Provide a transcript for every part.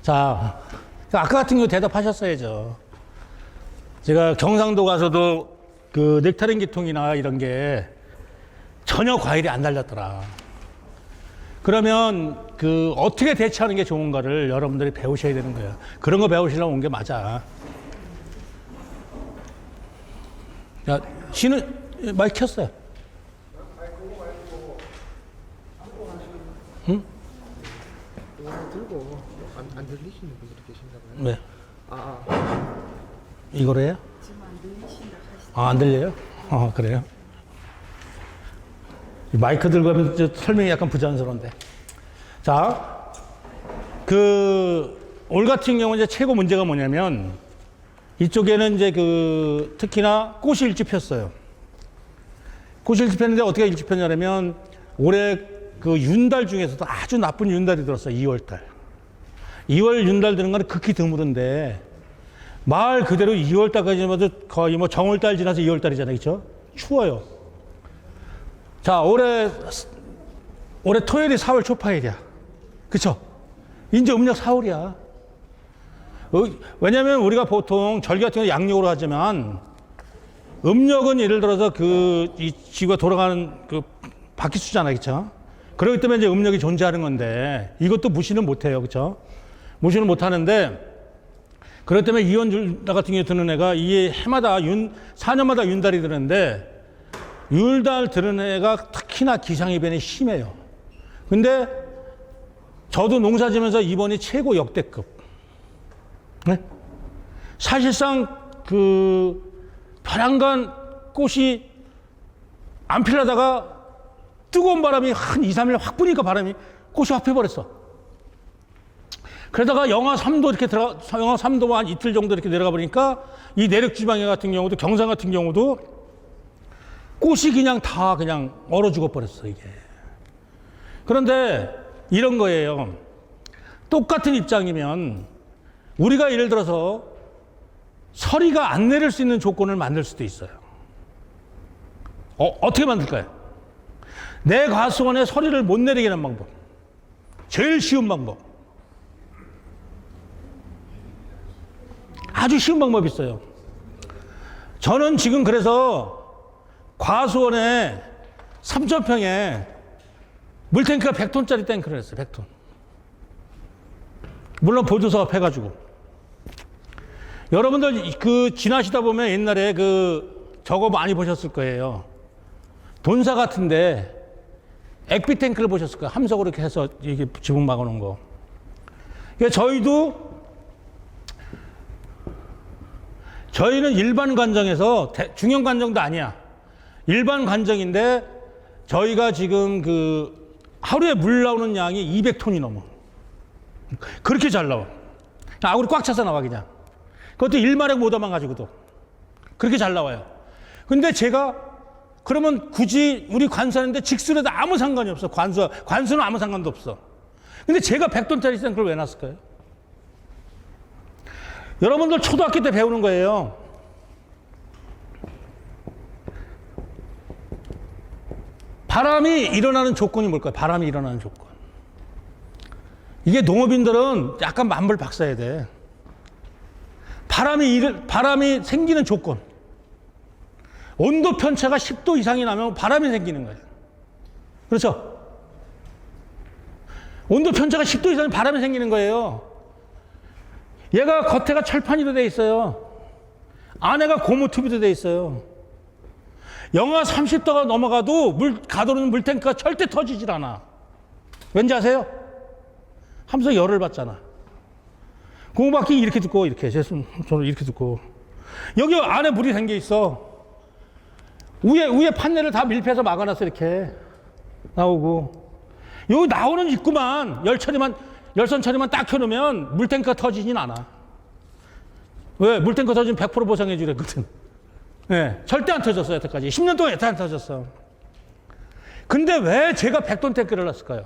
자, 아까 같은 경우 대답하셨어야죠. 제가 경상도 가서도 그 넥타린 계통이나 이런 게 전혀 과일이 안 달렸더라. 그러면 그 어떻게 대처하는 게 좋은가를 여러분들이 배우셔야 되는 거예요. 그런 거 배우시려고 온 게 맞아. 야, 씨는 마이크 켰어요. 응? 들고 안 들리시는 분들이 계신가 봐요. 네. 이거로 해요? 아, 안 들려요? 그래요? 마이크 들고 하면 설명이 약간 부자연스러운데. 자, 올 같은 경우는 이제 최고 문제가 뭐냐면, 이쪽에는 이제 특히나 꽃이 일찍 폈어요. 꽃이 일찍 폈는데 어떻게 일찍 폈냐면, 올해 윤달 중에서도 아주 나쁜 윤달이 들었어요. 2월달. 2월 윤달 드는 건 극히 드물은데, 말 그대로 2월달까지만 해도 거의 뭐 정월달 지나서 2월달이잖아요. 그렇죠? 추워요. 자, 올해 토요일이 4월 초파일이야. 그쵸? 이제 음력 4월이야. 왜냐면 우리가 보통 절기 같은 거 양력으로 하지만 음력은 예를 들어서 이 지구가 돌아가는 바퀴 수잖아. 그쵸? 그렇기 때문에 이제 음력이 존재하는 건데 이것도 무시는 못 해요. 그쵸? 무시는 못 하는데 그렇기 때문에 이원율달 같은 경우에 드는 애가 이 해마다 4년마다 윤달이 드는데 율달 드는 애가 특히나 기상이변이 심해요. 근데 저도 농사 지면서 이번이 최고 역대급. 네? 사실상 벼랑간 꽃이 안 피려다가 뜨거운 바람이 한 2, 3일 확 부니까 꽃이 확 펴버렸어. 그러다가 영하 3도 영하 3도 한 이틀 정도 이렇게 내려가 보니까 이 내륙 지방에 같은 경우도 경상 같은 경우도 꽃이 그냥 다 얼어 죽어 버렸어, 이게. 그런데 이런 거예요. 똑같은 입장이면 우리가 예를 들어서 서리가 안 내릴 수 있는 조건을 만들 수도 있어요. 어떻게 만들까요? 내 과수원에 서리를 못 내리게 하는 방법. 제일 쉬운 방법. 아주 쉬운 방법이 있어요. 저는 지금 그래서 과수원에 3,000평에 물탱크가 100톤짜리 탱크를 했어요. 100톤. 물론 보조사업 해가지고. 여러분들 지나시다 보면 옛날에 저거 많이 보셨을 거예요. 돈사 같은데 액비 탱크를 보셨을 거예요. 함석으로 이렇게 해서 이게 지붕 막아놓은 거. 그러니까 저희는 일반 관정에서 중형 관정도 아니야. 일반 관정인데 저희가 지금 하루에 물 나오는 양이 200톤이 넘어. 그렇게 잘 나와. 아구리 꽉 차서 나와 그냥. 그것도 1마력 모터만 가지고도. 그렇게 잘 나와요. 근데 제가 그러면 굳이 우리 관수하는데 직수라도 아무 상관이 없어. 관수는 아무 상관도 없어. 근데 제가 100톤짜리 탱크를 왜 놨을까요? 여러분들 초등학교 때 배우는 거예요. 바람이 일어나는 조건이 뭘까요? 바람이 일어나는 조건. 이게 농업인들은 약간 만불 박사야 돼. 바람이 생기는 조건. 온도 편차가 10도 이상이 나면 바람이 생기는 거예요. 그렇죠? 온도 편차가 10도 이상이면 바람이 생기는 거예요. 얘가 겉에가 철판이로 돼 있어요. 안에가 고무 튜브로 돼 있어요. 영하 30도가 넘어가도 가둬놓은 물탱크가 절대 터지질 않아. 왠지 아세요? 하면서 열을 받잖아. 고무바퀴 이렇게 듣고 저는 이렇게 듣고 여기 안에 물이 생겨 있어. 위에 판넬을 다 밀폐해서 막아놨어. 이렇게 나오고 여기 나오는 입구만 열선 처리만 딱 켜놓으면 물탱크가 터지진 않아. 왜? 물탱크 터지면 100% 보상해 주랬거든. 네, 절대 안 터졌어. 여태까지 10년 동안 여태 안 터졌어. 근데 왜 제가 100톤 탱크를 놨을까요?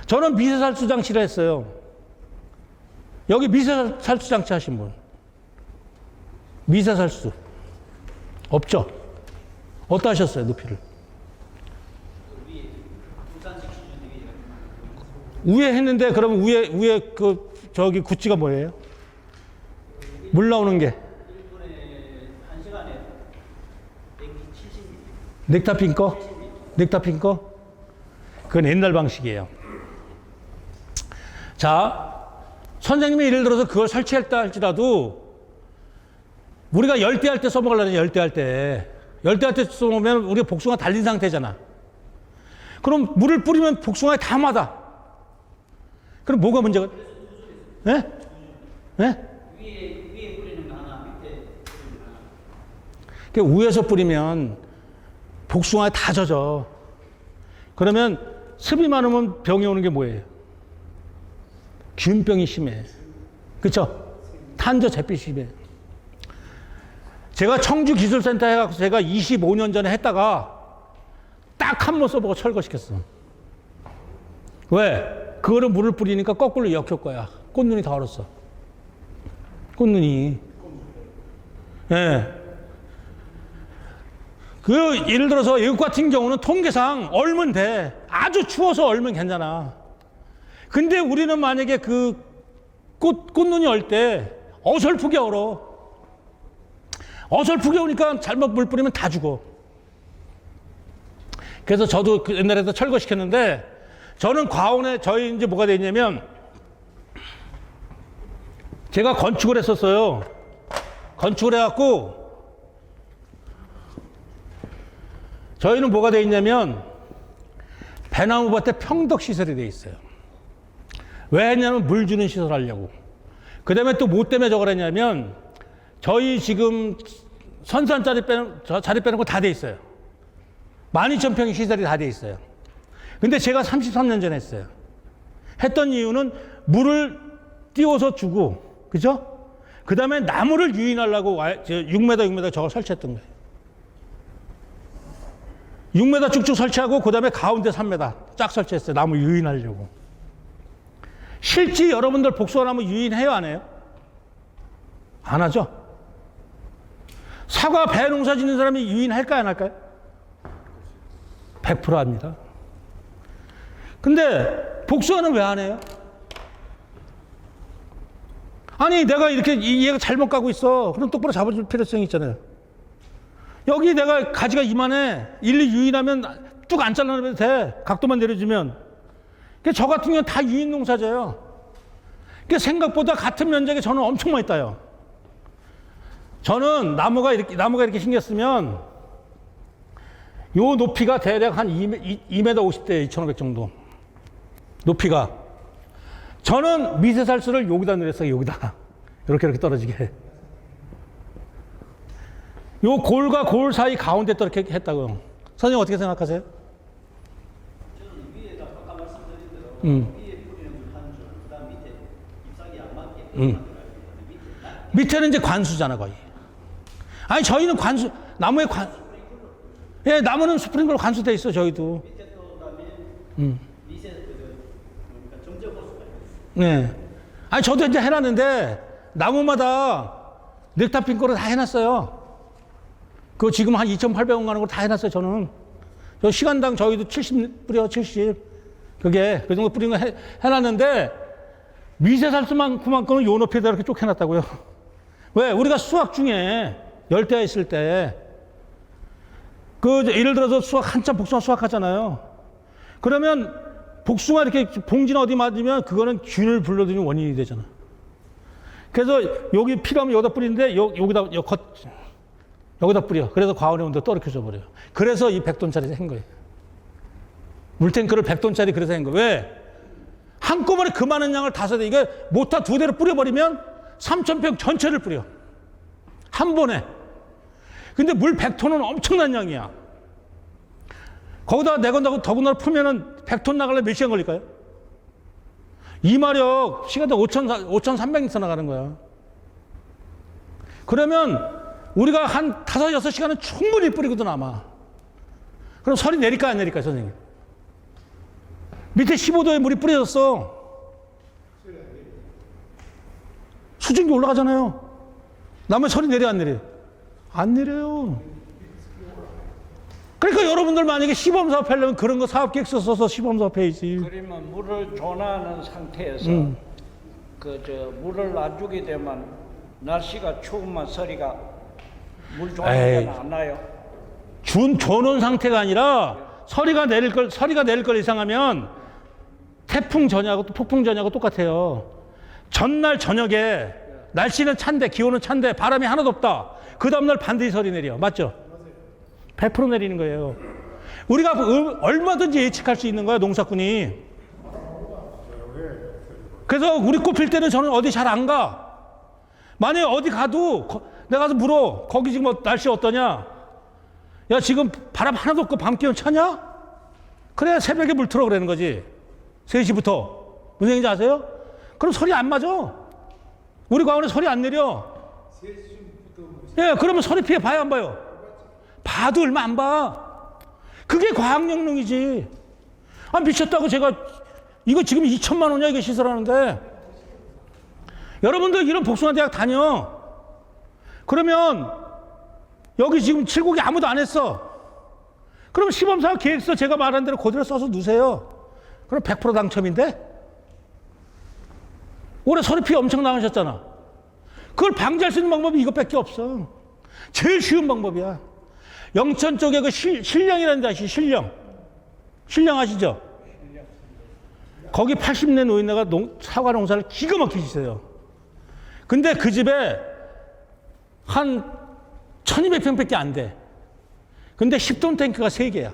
저는 미세살수 장치를 했어요. 여기 미세살수 장치 하신 분. 미세살수. 없죠? 어디다 하셨어요, 높이를? 위에 했는데 그러면 위에 그 저기 구찌가 뭐예요? 물 나오는 게 1분에 1시간에 냉기 70m. 넥타핀 거? 넥타핀 거? 그건 옛날 방식이에요. 자, 선생님이 예를 들어서 그걸 설치했다 할지라도 우리가 열대할 때 써먹으려면 열대할 때 써먹으면 우리가 복숭아 달린 상태잖아. 그럼 물을 뿌리면 복숭아에 다 맞아. 그럼 뭐가 문제가? 예? 예? 위에 뿌리는 거 하나, 밑에 뿌리는 거 하나. 그 위에서 뿌리면 복숭아에 다 젖어. 그러면 습이 많으면 병이 오는 게 뭐예요? 균병이 심해. 그쵸? 탄저 잿빛이 심해. 제가 청주기술센터 해갖고 제가 25년 전에 했다가 딱 한 번 써보고 철거시켰어. 왜? 그거를 물을 뿌리니까 거꾸로 역효과야. 꽃눈이 다 얼었어. 꽃눈이. 예. 그, 예를 들어서 외국 같은 경우는 통계상 얼면 돼. 아주 추워서 얼면 괜찮아. 근데 우리는 만약에 그 꽃눈이 얼 때 어설프게 얼어. 어설프게 오니까 잘못 물 뿌리면 다 죽어. 그래서 저도 그 옛날에도 철거시켰는데 저는 과원에 저희 이제 뭐가 돼 있냐면 제가 건축을 했었어요. 건축을 해갖고 저희는 뭐가 돼 있냐면 배나무밭에 평덕 시설이 돼 있어요. 왜 했냐면 물 주는 시설 하려고. 그 다음에 또 뭐 때문에 저걸 했냐면 저희 지금 선산 자리 빼는 거 다 돼 있어요. 12,000평의 시설이 다 돼 있어요. 근데 제가 33년 전에 했어요. 했던 이유는 물을 띄워서 주고, 그죠? 그 다음에 나무를 유인하려고 6m 저걸 설치했던 거예요. 6m 쭉쭉 설치하고, 그 다음에 가운데 3m 쫙 설치했어요. 나무 유인하려고. 실제 여러분들 복숭아나무 유인해요, 안 해요? 안 하죠? 사과, 배 농사 짓는 사람이 유인할까요, 안 할까요? 100% 합니다. 근데 복숭아는 왜 안 해요? 아니, 내가 이렇게 얘가 잘못 가고 있어. 그럼 똑바로 잡아줄 필요성이 있잖아요. 여기 내가 가지가 이만해. 일일이 유인하면 뚝 안 잘라내도 돼. 각도만 내려주면. 저 같은 경우는 다 유인 농사져요. 생각보다 같은 면적에 저는 엄청 많이 따요. 저는 나무가 이렇게 생겼으면 요 높이가 대략 한 2m 50대 2,500 정도. 높이가. 저는 미세살수를 여기다 늘렸어요, 여기다. 이렇게 떨어지게. 요 골과 골 사이 가운데 이렇게 했다고요. 선생님 어떻게 생각하세요? 저는 위에다 아까 말씀드린 대로 위에 뿌리는 물 한 줄, 그 다음 밑에 잎사귀 안 맞게 밑에는 이제 관수잖아, 거의. 아니, 저희는 관수, 나무에 예, 나무는 스프링클러 관수돼 있어, 저희도. 밑에 또 그다음에 미세 그러니까 정제 호수가 있어요. 네. 아니, 저도 이제 해놨는데, 나무마다 넥타핀 거를 다 해놨어요. 그거 지금 한 2,800원 가는 걸 다 해놨어요, 저는. 저 시간당 저희도 70 뿌려, 70. 그게, 그 정도 뿌린 거 해놨는데, 미세살수만큼은 요 높이에다 이렇게 쭉 해놨다고요. 왜? 우리가 수학 중에 열대야 있을 때, 예를 들어서 한참 복숭아 수확하잖아요. 그러면 복숭아 이렇게 봉지나 어디 맞으면 그거는 균을 불러들이는 원인이 되잖아. 그래서 여기 필요하면 여기다 뿌리는데 여기다 뿌려. 그래서 과원의 온도가 떨어져 버려요. 그래서 이 100톤짜리 한 거예요. 물탱크를 100톤짜리 그래서 한 거예요. 왜? 한꺼번에 그 많은 양을 5대, 이게 모터 2대로 뿌려버리면 3,000평 전체를 뿌려. 한 번에. 근데 물 100톤은 엄청난 양이야. 거기다가 내건다고 더군다나 풀면은 100톤 나가려면 몇 시간 걸릴까요? 이마력 시간당 5,300m 나가는 거야. 그러면 우리가 한 5, 6시간은 충분히 뿌리거든, 아마. 그럼 설이 내릴까, 안 내릴까요, 선생님? 밑에 15도에 물이 뿌려졌어. 수증기 올라가잖아요. 나머지 설이 내려, 안 내려? 안 내려요. 그러니까 여러분들 만약에 시범 사업 하려면 그런 거 사업 계획서 써서 시범 사업 해야지. 그러면 물을 조나하는 상태에서 물을 놔주게 되면 날씨가 추우면 서리가 물 에이. 조는 안 나요. 줘놓은 상태가 아니라 서리가 내릴 걸 예상하면 태풍 전야하고 또 폭풍 전야하고 똑같아요. 전날 저녁에 날씨는 찬데 기온은 찬데 바람이 하나도 없다. 그 다음날 반드시 서리 내려. 맞죠? 100% 내리는 거예요. 우리가 얼마든지 예측할 수 있는 거야, 농사꾼이. 그래서 우리 꽃 필 때는 저는 어디 잘 안 가. 만약에 어디 가도 내가 가서 물어. 거기 지금 날씨 어떠냐? 야, 지금 바람 하나도 없고 밤 기온 차냐? 그래야 새벽에 물 틀어 그러는 거지. 3시부터. 무슨 얘기인지 아세요? 그럼 소리 안 맞아. 우리 과원에 소리 안 내려. 예, 그러면 소리 피해 봐요, 안 봐요? 봐도 얼마 안 봐. 그게 과학영농이지. 아, 미쳤다고 제가 이거 지금 2천만 원이야, 이거 시설하는데. 여러분들 이런 복숭아대학 다녀. 그러면 여기 지금 칠곡이 아무도 안 했어. 그럼 시범사업 계획서 제가 말한 대로 그대로 써서 누세요. 그럼 100% 당첨인데? 올해 소리 피해 엄청 나으셨잖아. 그걸 방지할 수 있는 방법이 이것밖에 없어. 제일 쉬운 방법이야. 영천 쪽에 그 신령이라는 데 아시죠? 신령 아시죠? 거기 80대 노인네가 사과 농사를 기가 막히게 지어요. 근데 그 집에 한 1200평밖에 안 돼. 근데 10톤 탱크가 3개야.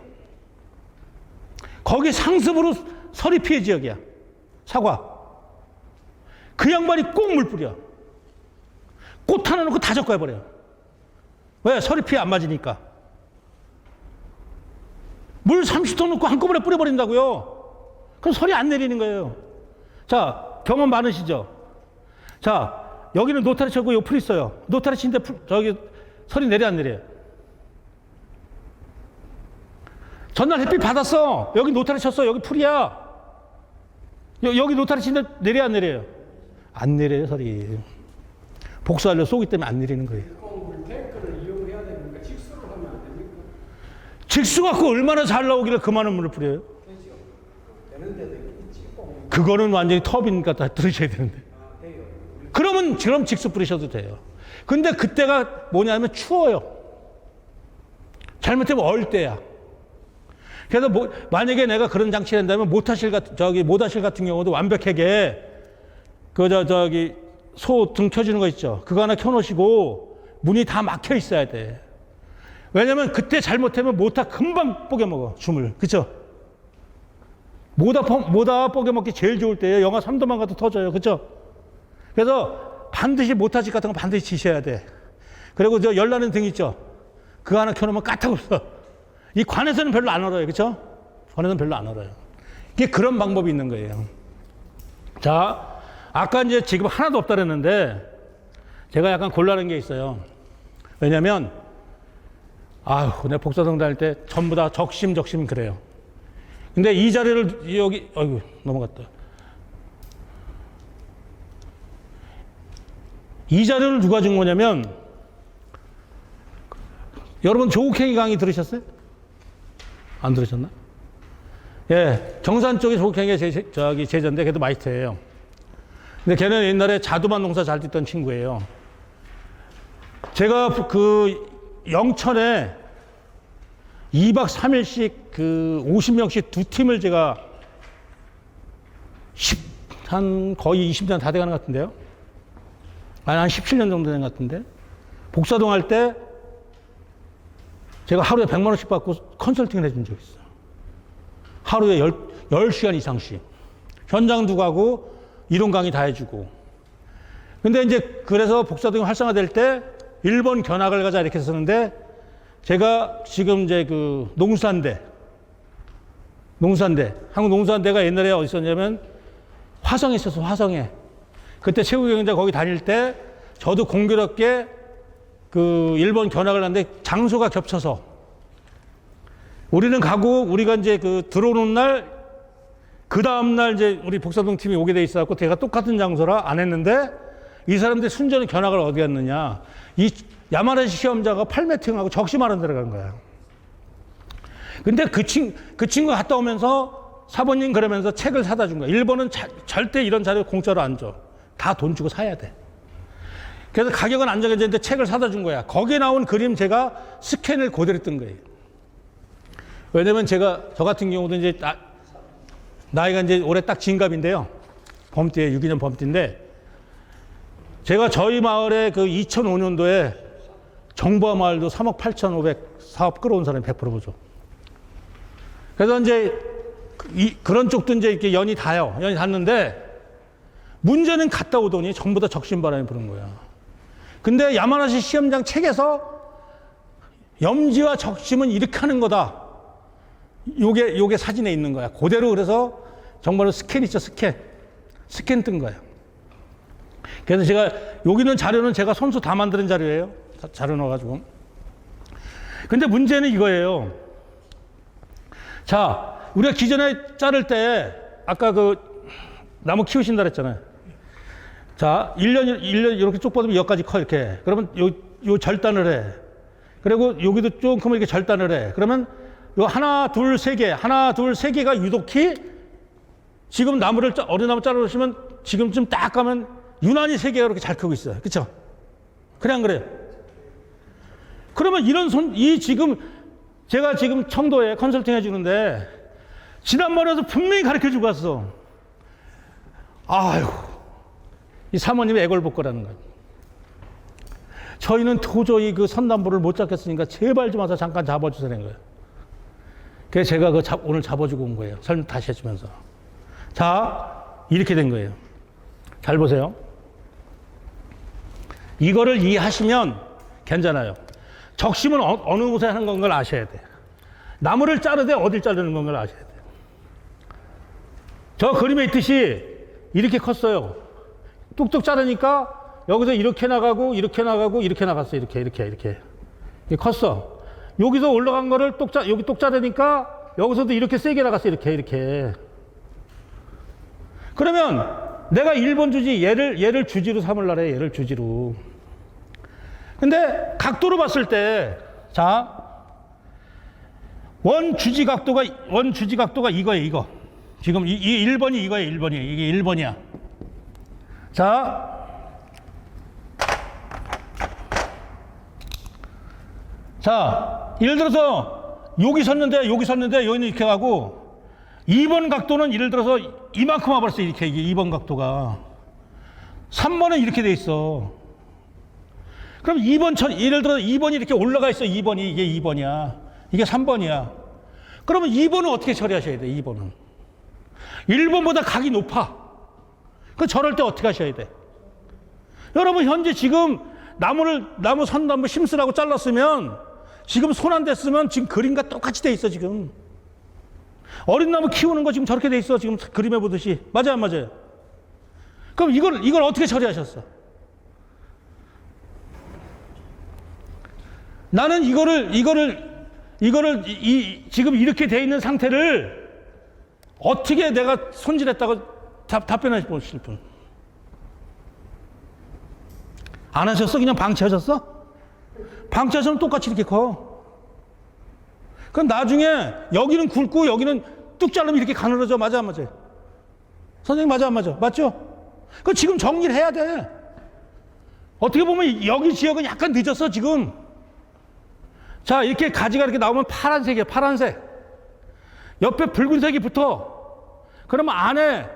거기 상습으로 서리 피해 지역이야. 사과. 그 양반이 꼭 물 뿌려. 꽃 하나 놓고 다 적과해버려. 왜? 서리 피해 안 맞으니까. 물 30톤 놓고 한꺼번에 뿌려버린다고요. 그럼 서리 안 내리는 거예요. 자, 경험 많으시죠? 자, 여기는 노타리 쳤고 요 풀 있어요. 노타리 친데 저기 서리 내려 안 내려요? 전날 햇빛 받았어. 여기 노타리 쳤어. 여기 풀이야. 여기 노타리 친데 내려 안 내려요? 안 내려요, 서리. 복수하려 쏘기 때문에 안 내리는 거예요. 탱크를 이용해야 되니까 직수를 하면 안 됩니까? 직수 갖고 얼마나 잘 나오길래 그 많은 물을 뿌려요? 그거는 완전히 터빈 갖다 들으셔야 되는데. 그럼 직수 뿌리셔도 돼요. 근데 그때가 뭐냐면 추워요. 잘못하면 얼 때야. 그래서 만약에 내가 그런 장치를 한다면 모타실 같은 경우도 완벽하게 소 등 켜주는 거 있죠. 그거 하나 켜놓으시고 문이 다 막혀 있어야 돼. 왜냐면 그때 잘못하면 모타 금방 뽀개먹어, 줌을. 그쵸? 모다 뽀개먹기 제일 좋을 때예요. 영하 3도만 가도 터져요. 그쵸? 그래서 반드시 모타식 같은 거 반드시 지셔야 돼. 그리고 열나는 등 있죠? 그거 하나 켜놓으면 까딱없어. 이 관에서는 별로 안 얼어요. 그쵸? 관에서는 별로 안 얼어요. 이게 그런 방법이 있는 거예요. 자, 아까 이제 지금 하나도 없다 그랬는데 제가 약간 곤란한 게 있어요. 왜냐면 내가 복사동 다닐 때 전부 다 적심 그래요. 근데 이 자리를 여기 넘어갔다. 이 자리를 누가 준 거냐면 여러분 조국행위 강의 들으셨어요? 안 들으셨나? 예, 경산 쪽에 조국행위가 제자인데 걔도 마이스터예요. 근데 걔는 옛날에 자두만 농사 잘 짓던 친구예요. 제가 그 영천에 2박 3일씩 50명씩 두 팀을 제가 한 거의 20년 다 돼가는 것 같은데요. 한 17년 정도 된 것 같은데. 복사동 할 때 제가 하루에 100만 원씩 받고 컨설팅을 해준 적이 있어요. 하루에 10시간 이상씩. 현장도 가고 이론 강의 다 해주고. 근데 이제 그래서 복사동이 활성화될 때 일본 견학을 가자 이렇게 했었는데 제가 지금 이제 농수산대. 한국 농수산대가 옛날에 어디 있었냐면 화성에 있었어, 화성에. 그때 최고경영자 거기 다닐 때 저도 공교롭게 일본 견학을 하는데 장소가 겹쳐서 우리는 가고 우리가 이제 들어오는 날 그 다음날 이제 우리 복사동 팀이 오게 돼 있어갖고 제가 똑같은 장소라 안 했는데 이 사람들이 순전히 견학을 어디 갔느냐. 이 야마라시 시험자가 팔매팅하고 적심하는 데로 간 거야. 근데 그 친구가 갔다 오면서 사모님 그러면서 책을 사다 준 거야. 일본은 절대 이런 자료 공짜로 안 줘. 다 돈 주고 사야 돼. 그래서 가격은 안 정해졌는데 책을 사다 준 거야. 거기에 나온 그림 제가 스캔을 그대로 뜬 거예요. 왜냐면 저 같은 경우도 이제 나이가 이제 올해 딱 진갑인데요. 범띠에 62년 범띠인데 제가 저희 마을에 그 2005년도에 정보화 마을도 3억 8,500 사업 끌어온 사람이 100% 보죠. 그래서 이제 그런 쪽도 이제 이렇게 연이 닿아요. 연이 닿는데 문제는 갔다 오더니 전부 다 적신바람이 부는 거야. 근데 야마나시 시험장 책에서 염지와 적심은 이렇게 하는 거다. 요게 사진에 있는 거야. 그대로 그래서 정말로 스캔 있죠, 스캔 뜬 거예요. 그래서 제가 여기는 자료는 제가 손수 다 만드는 자료예요. 자료 넣어가지고. 근데 문제는 이거예요. 자, 우리가 기존에 자를 때 아까 그 나무 키우신다 그랬잖아요. 자, 1년 이렇게 쭉 뻗으면 여기까지 커 이렇게. 그러면 요 절단을 해. 그리고 여기도 조금 이렇게 절단을 해. 그러면 요 하나, 둘, 세 개가 유독히 지금 나무를 어린 나무 자르 놓으시면 지금쯤 딱 가면 유난히 세 개가 이렇게 잘 크고 있어요. 그렇죠? 그래 안 그래요? 그러면 지금 제가 지금 청도에 컨설팅 해주는데 지난번에도 분명히 가르쳐주고 왔어. 아유, 이 사모님이 애걸복걸하는 거예요. 저희는 도저히 그 선담보를 못 잡겠으니까 제발 좀 와서 잠깐 잡아주세요는 거예요. 그래서 제가 오늘 잡아주고 온 거예요. 설명 다시 해주면서. 자, 이렇게 된 거예요. 잘 보세요. 이거를 이해하시면 괜찮아요. 적심은 어느 곳에 하는 건 걸 아셔야 돼요. 나무를 자르되 어딜 자르는 건 걸 아셔야 돼요. 저 그림에 있듯이 이렇게 컸어요. 뚝뚝 자르니까 여기서 이렇게 나가고 이렇게 나가고 이렇게 나갔어. 이렇게 컸어. 여기서 올라간 거를 여기 똑 자르니까 여기서도 이렇게 세게 나갔어. 이렇게. 그러면 내가 1번 주지 얘를 주지로 삼을라래. 얘를 주지로. 근데 각도로 봤을 때 자, 원 주지 각도가 이거예요. 이거. 지금 이 1번이 이거예요. 1번이에요. 이게 1번이야. 자, 예를 들어서 여기 섰는데 여기는 이렇게 가고 2번 각도는 예를 들어서 이만큼 와버렸어. 이게 2번 각도가. 3번은 이렇게 돼 있어. 그럼 예를 들어서 2번이 이렇게 올라가 있어. 이게 2번이야. 이게 3번이야. 그러면 2번은 어떻게 처리하셔야 돼? 2번은 1번보다 각이 높아. 그 저럴 때 어떻게 하셔야 돼? 여러분 현재 지금 나무 선나무 심으라고 잘랐으면 지금 손 안 댔으면 지금 그림과 똑같이 돼 있어. 지금 어린 나무 키우는 거 지금 저렇게 돼 있어. 지금 그림에 보듯이. 맞아요, 안 맞아요? 그럼 이걸 어떻게 처리하셨어? 나는 이거를 지금 이렇게 돼 있는 상태를 어떻게 내가 손질했다고 답변해 보실 분? 안 하셨어? 그냥 방치하셨어? 방치하시면 똑같이 이렇게 커. 그럼 나중에 여기는 굵고 여기는 뚝 자르면 이렇게 가늘어져. 맞아, 안 맞아요? 선생님, 맞아, 안 맞아? 맞죠? 그 지금 정리를 해야 돼. 어떻게 보면 여기 지역은 약간 늦었어, 지금. 자, 이렇게 가지가 이렇게 나오면 파란색이에요, 파란색. 옆에 붉은색이 붙어. 그러면 안에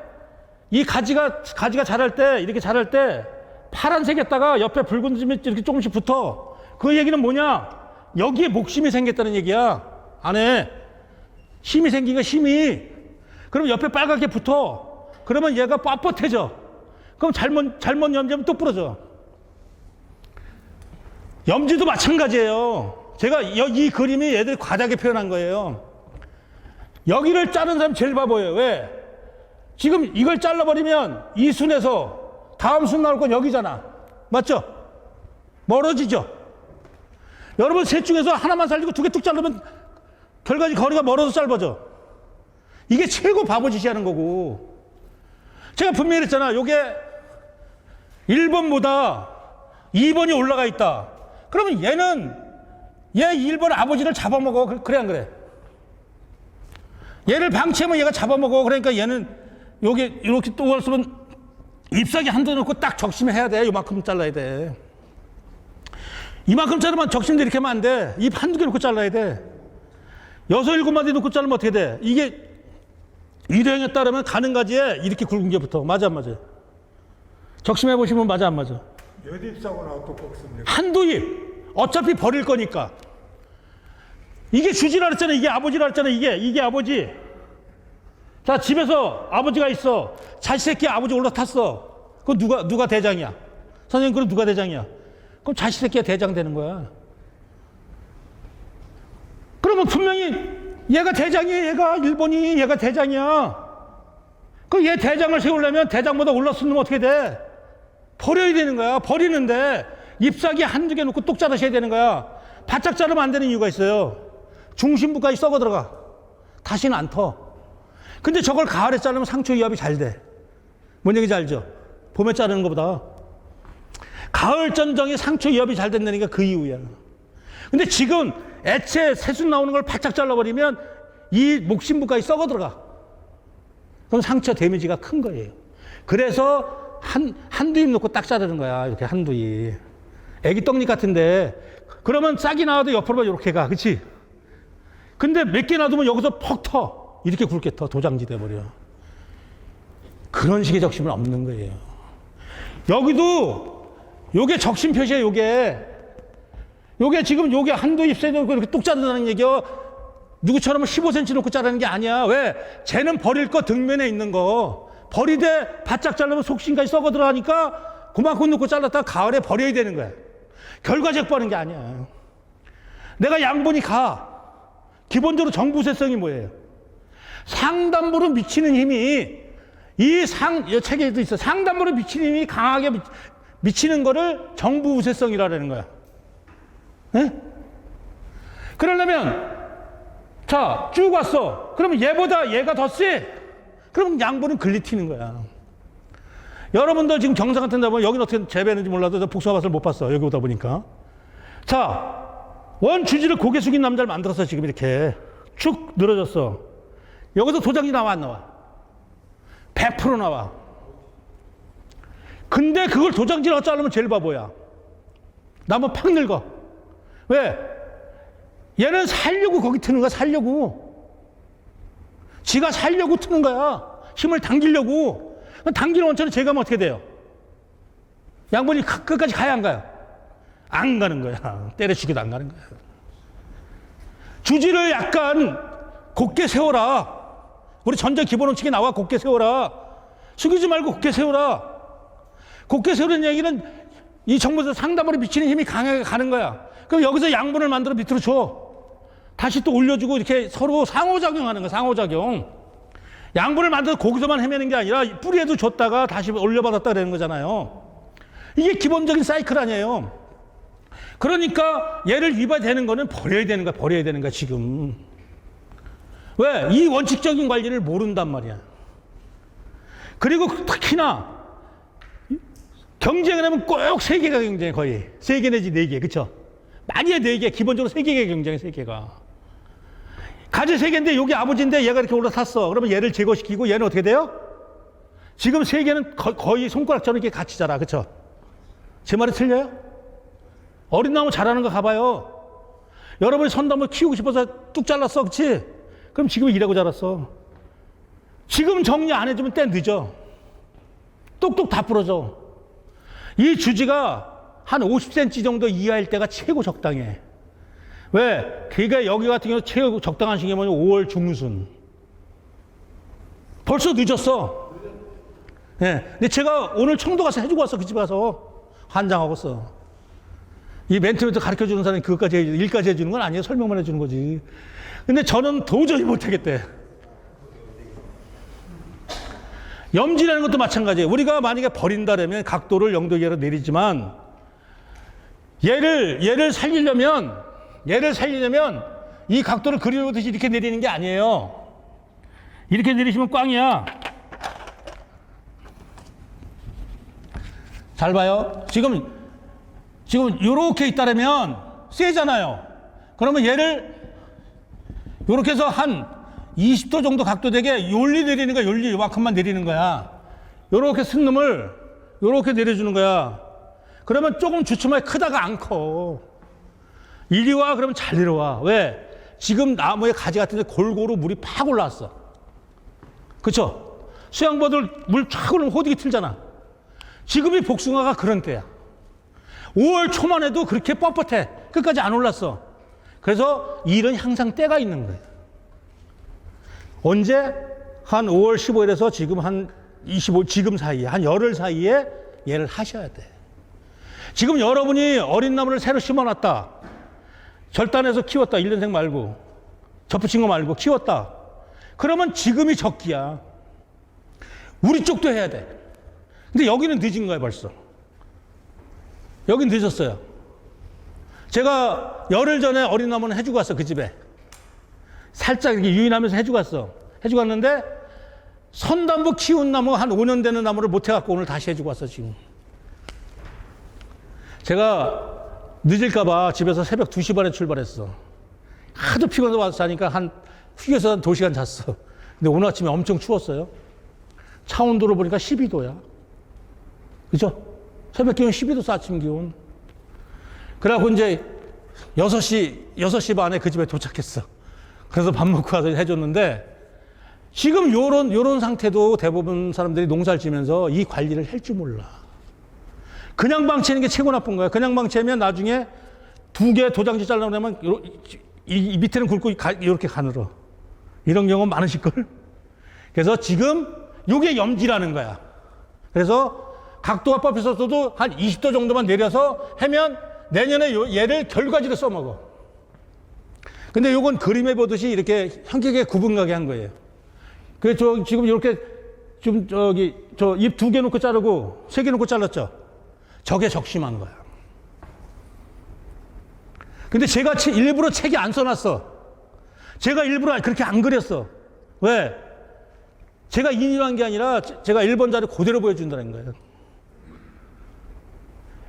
이 가지가 자랄 때, 이렇게 자랄 때 파란색에다가 옆에 붉은 점이 이렇게 조금씩 붙어. 그 얘기는 뭐냐? 여기에 목심이 생겼다는 얘기야. 안에 힘이 생긴 거야, 힘이. 그럼 옆에 빨갛게 붙어. 그러면 얘가 뻣뻣해져. 그럼 잘못 염지하면 또 부러져. 염지도 마찬가지예요. 제가 이 그림이 애들 과하게 표현한 거예요. 여기를 자른 사람 제일 바보예요. 왜? 지금 이걸 잘라버리면 이 순에서 다음 순 나올 건 여기잖아. 맞죠? 멀어지죠? 여러분 셋 중에서 하나만 살리고 두 개 뚝 자르면 결과지 거리가 멀어서 짧아져. 이게 최고 바보짓이 하는 거고. 제가 분명히 그랬잖아. 요게 1번보다 2번이 올라가 있다. 그러면 얘 1번 아버지를 잡아먹어. 그래 안 그래? 얘를 방치하면 얘가 잡아먹어. 그러니까 얘는 여기 이렇게 또 왔으면 잎사귀 한두 넣고 딱 적심해야 돼. 이만큼 잘라야 돼. 이만큼 자르면 적심도 이렇게 하면 안 돼. 잎 한두 개 놓고 잘라야 돼. 6, 7마디 놓고 자르면 어떻게 돼? 이게 유령에 따르면 가는 가지에 이렇게 굵은 게 붙어. 맞아 안 맞아? 적심해 보시면 맞아 안 맞아? 몇 잎사고나 또 꺾습니까? 한두 잎. 어차피 버릴 거니까. 이게 주지라 그랬잖아. 이게 아버지라 그랬잖아. 이게 아버지. 자, 집에서 아버지가 있어. 자식 새끼 아버지 올라탔어. 그럼 누가 대장이야? 선생님, 그럼 누가 대장이야? 그럼 자식 새끼가 대장 되는 거야. 그러면 분명히 얘가 대장이야. 얘가 일본이 얘가 대장이야. 그 얘 대장을 세우려면 대장보다 올라서면 어떻게 돼? 버려야 되는 거야. 버리는데 잎사귀 한두 개 놓고 뚝 자르셔야 되는 거야. 바짝 자르면 안 되는 이유가 있어요. 중심부까지 썩어 들어가. 다시는 안 터. 근데 저걸 가을에 자르면 상추 이합이 잘 돼. 뭔 얘기인지 알죠? 봄에 자르는 것보다. 가을 전정에 상추 이합이 잘 된다니까 그 이유야. 근데 지금 애체 새순 나오는 걸 바짝 잘라버리면 이 목심부까지 썩어 들어가. 그럼 상처 데미지가 큰 거예요. 그래서 한두 입 놓고 딱 자르는 거야. 이렇게 한두 입. 애기 떡잎 같은데 그러면 싹이 나와도 옆으로 이렇게 가. 그치? 근데 몇 개 놔두면 여기서 퍽 터. 이렇게 굵게 터. 도장지 돼버려. 그런 식의 적심은 없는 거예요. 여기도 요게 적심 표시야. 요게 지금 요게 한두 잎 세놓고 이렇게 뚝 자른다는 얘기야. 누구처럼 15cm 놓고 자르는 게 아니야. 왜? 쟤는 버릴 거 등면에 있는 거. 버리되 바짝 자르면 속심까지 썩어 들어가니까 그만큼 놓고 잘랐다가 가을에 버려야 되는 거야. 결과적 버는 게 아니야. 내가 양분이 가. 기본적으로 정부세성이 뭐예요? 상단부로 미치는 힘이 이 책에도 있어. 상단부로 미치는 힘이 강하게 미치는 거를 정부우세성이라는 거야. 네? 그러려면 자, 쭉 왔어. 그러면 얘보다 얘가 더 세. 그럼 양분은 글리티는 거야. 여러분들 지금 경상 같은 데 보면 여기는 어떻게 재배했는지 몰라도 저 복숭아밭을 못 봤어. 여기 오다 보니까. 자, 원 주지를 고개 숙인 남자를 만들었어. 지금 이렇게 쭉 늘어졌어. 여기서 도장지 나와 안 나와? 100% 나와. 근데 그걸 도장지라고 자르면 제일 바보야. 나무 팍 늙어. 왜? 얘는 살려고 거기 트는 거야. 살려고. 지가 살려고 트는 거야. 힘을 당기려고. 당기는 원천은 제가 하면 어떻게 돼요? 양분이 끝까지 가야 안 가요? 안 가는 거야. 때려 죽여도 안 가는 거야. 주지를 약간 곧게 세워라. 우리 전자 기본 원칙에 나와. 곧게 세워라. 숙이지 말고 곧게 세워라. 곧게 세우는 얘기는 이 정부에서 상단부로 미치는 힘이 강하게 가는 거야. 그럼 여기서 양분을 만들어 밑으로 줘. 다시 또 올려주고 이렇게 서로 상호작용하는 거야. 상호작용. 양분을 만들어서 거기서만 헤매는 게 아니라 뿌리에도 줬다가 다시 올려받았다 그러는 거잖아요. 이게 기본적인 사이클 아니에요. 그러니까 얘를 위반되는 거는 버려야 되는 거야. 버려야 되는 거야 지금. 왜? 이 원칙적인 관리를 모른단 말이야. 그리고 특히나 경쟁을 하면 꼭 3개가 경쟁해. 거의 3개 내지 4개. 그쵸? 많이 해 4개. 기본적으로 3개가 경쟁해. 3개가. 가지 3개인데 여기 아버지인데 얘가 이렇게 올라탔어. 그러면 얘를 제거시키고 얘는 어떻게 돼요? 지금 3개는 거의 손가락처럼 이렇게 같이 자라. 그쵸? 제 말이 틀려요? 어린 나무 자라는 거 가봐요. 여러분이 선나무 키우고 싶어서 뚝 잘랐어. 그치? 그럼 지금 이라고 자랐어. 지금 정리 안 해주면 때 늦어. 똑똑 다 부러져. 이 주지가 한 50cm 정도 이하일 때가 최고 적당해. 왜? 그러니까 여기 같은 경우 최고 적당한 시기가 뭐냐면 5월 중순. 벌써 늦었어. 네. 근데 제가 오늘 청도 가서 해주고 왔어. 그 집 가서. 환장하고서. 이 멘트부터 가르쳐 주는 사람이 그것까지 일까지 해주는 건 아니에요. 설명만 해주는 거지. 근데 저는 도저히 못하겠대. 염지라는 것도 마찬가지예요. 우리가 만약에 버린다면 각도를 0도 이하로 내리지만 얘를 살리려면 이 각도를 그려오듯이 이렇게 내리는 게 아니에요. 이렇게 내리시면 꽝이야. 잘 봐요. 지금 요렇게 있다면 세잖아요. 그러면 얘를 요렇게 해서 한 20도 정도 각도 되게 요리 내리는 거야. 요리 요만큼만 내리는 거야. 요렇게 쓴 놈을 요렇게 내려주는 거야. 그러면 조금 주춤하게 크다가 안 커. 이리 와 그러면 잘 내려와. 왜? 지금 나무의 가지 같은 데 골고루 물이 팍 올라왔어. 그쵸? 수양버들 물 쫙 오르면 호디기 틀잖아. 지금이 복숭아가 그런 때야. 5월 초만 해도 그렇게 뻣뻣해. 끝까지 안 올랐어. 그래서 일은 항상 때가 있는 거예요. 언제? 한 5월 15일에서 지금 한 25, 지금 사이에, 한 열흘 사이에 얘를 하셔야 돼. 지금 여러분이 어린 나무를 새로 심어놨다. 절단해서 키웠다. 1년생 말고. 접붙인 거 말고 키웠다. 그러면 지금이 적기야. 우리 쪽도 해야 돼. 근데 여기는 늦은 거야, 벌써. 여긴 늦었어요. 제가 열흘 전에 어린 나무는 해주고 왔어, 그 집에. 살짝 이렇게 유인하면서 해주고 왔어. 해주고 왔는데, 선담부 키운 나무 한 5년 되는 나무를 못 해갖고 오늘 다시 해주고 왔어, 지금. 제가 늦을까봐 집에서 새벽 2시 반에 출발했어. 하도 피곤해서 와서 자니까 휴게소 한 2시간 잤어. 근데 오늘 아침에 엄청 추웠어요. 차 온도로 보니까 12도야. 그죠? 새벽 기온 12도 아침 기온. 그래갖고 이제 6시 반에 그 집에 도착했어. 그래서 밥 먹고 와서 해줬는데, 지금 요런 상태도 대부분 사람들이 농사를 지면서 이 관리를 할 줄 몰라. 그냥 방치하는 게 최고 나쁜 거야. 그냥 방치하면 나중에 2개 도장지 잘라내면 이 밑에는 굵고 이렇게 가늘어. 이런 경우 많으실걸? 그래서 지금 요게 염지라는 거야. 그래서 각도가 뽑혔어도 한 20도 정도만 내려서 하면 내년에 얘를 결과지로 써먹어. 근데 요건 그림에 보듯이 이렇게 형격에 구분가게 한 거예요. 그래서 지금 이렇게 좀 저 잎 2개 놓고 자르고 3개 놓고 잘랐죠? 저게 적심한 거야. 근데 제가 일부러 책에 안 써놨어. 제가 일부러 그렇게 안 그렸어. 왜? 제가 인위한 게 아니라 제가 1번자를 그대로 보여준다는 거예요.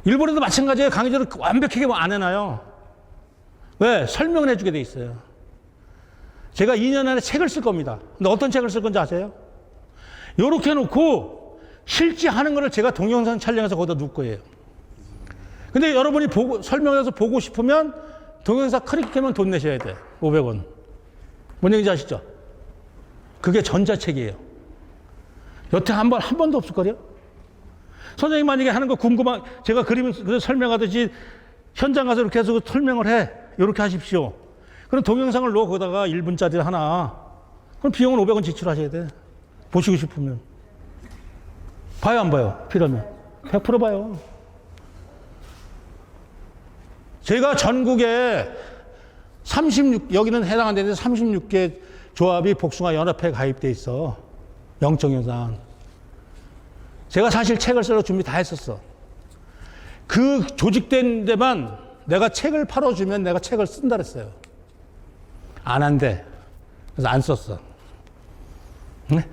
일본에도 마찬가지예요. 강의자를 완벽하게 안 해놔요. 왜? 설명을 해주게 돼 있어요. 제가 2년 안에 책을 쓸 겁니다. 근데 어떤 책을 쓸 건지 아세요? 요렇게 놓고 실제 하는 거를 제가 동영상 촬영해서 거기다 놓을 거예요. 근데 여러분이 설명해서 보고 싶으면 동영상 클릭하면 돈 내셔야 돼. 500원. 뭔 얘기인지 아시죠? 그게 전자책이에요. 여태 한 번도 없을걸요? 선생님 만약에 하는 거 궁금한, 제가 그림 설명하듯이 현장 가서 이렇게 해서 설명을 해. 이렇게 하십시오. 그럼 동영상을 넣어 거기다가 1분짜리 하나. 그럼 비용은 500원 지출하셔야 돼. 보시고 싶으면. 봐요, 안 봐요? 필요하면. 100% 봐요. 제가 전국에 여기는 해당 안 되는데 36개 조합이 복숭아 연합회에 가입돼 있어. 영적연산. 제가 사실 책을 쓰러 준비 다 했었어. 그 조직된 데만 내가 책을 팔아주면 내가 책을 쓴다 그랬어요. 안 한대. 그래서 안 썼어. 네?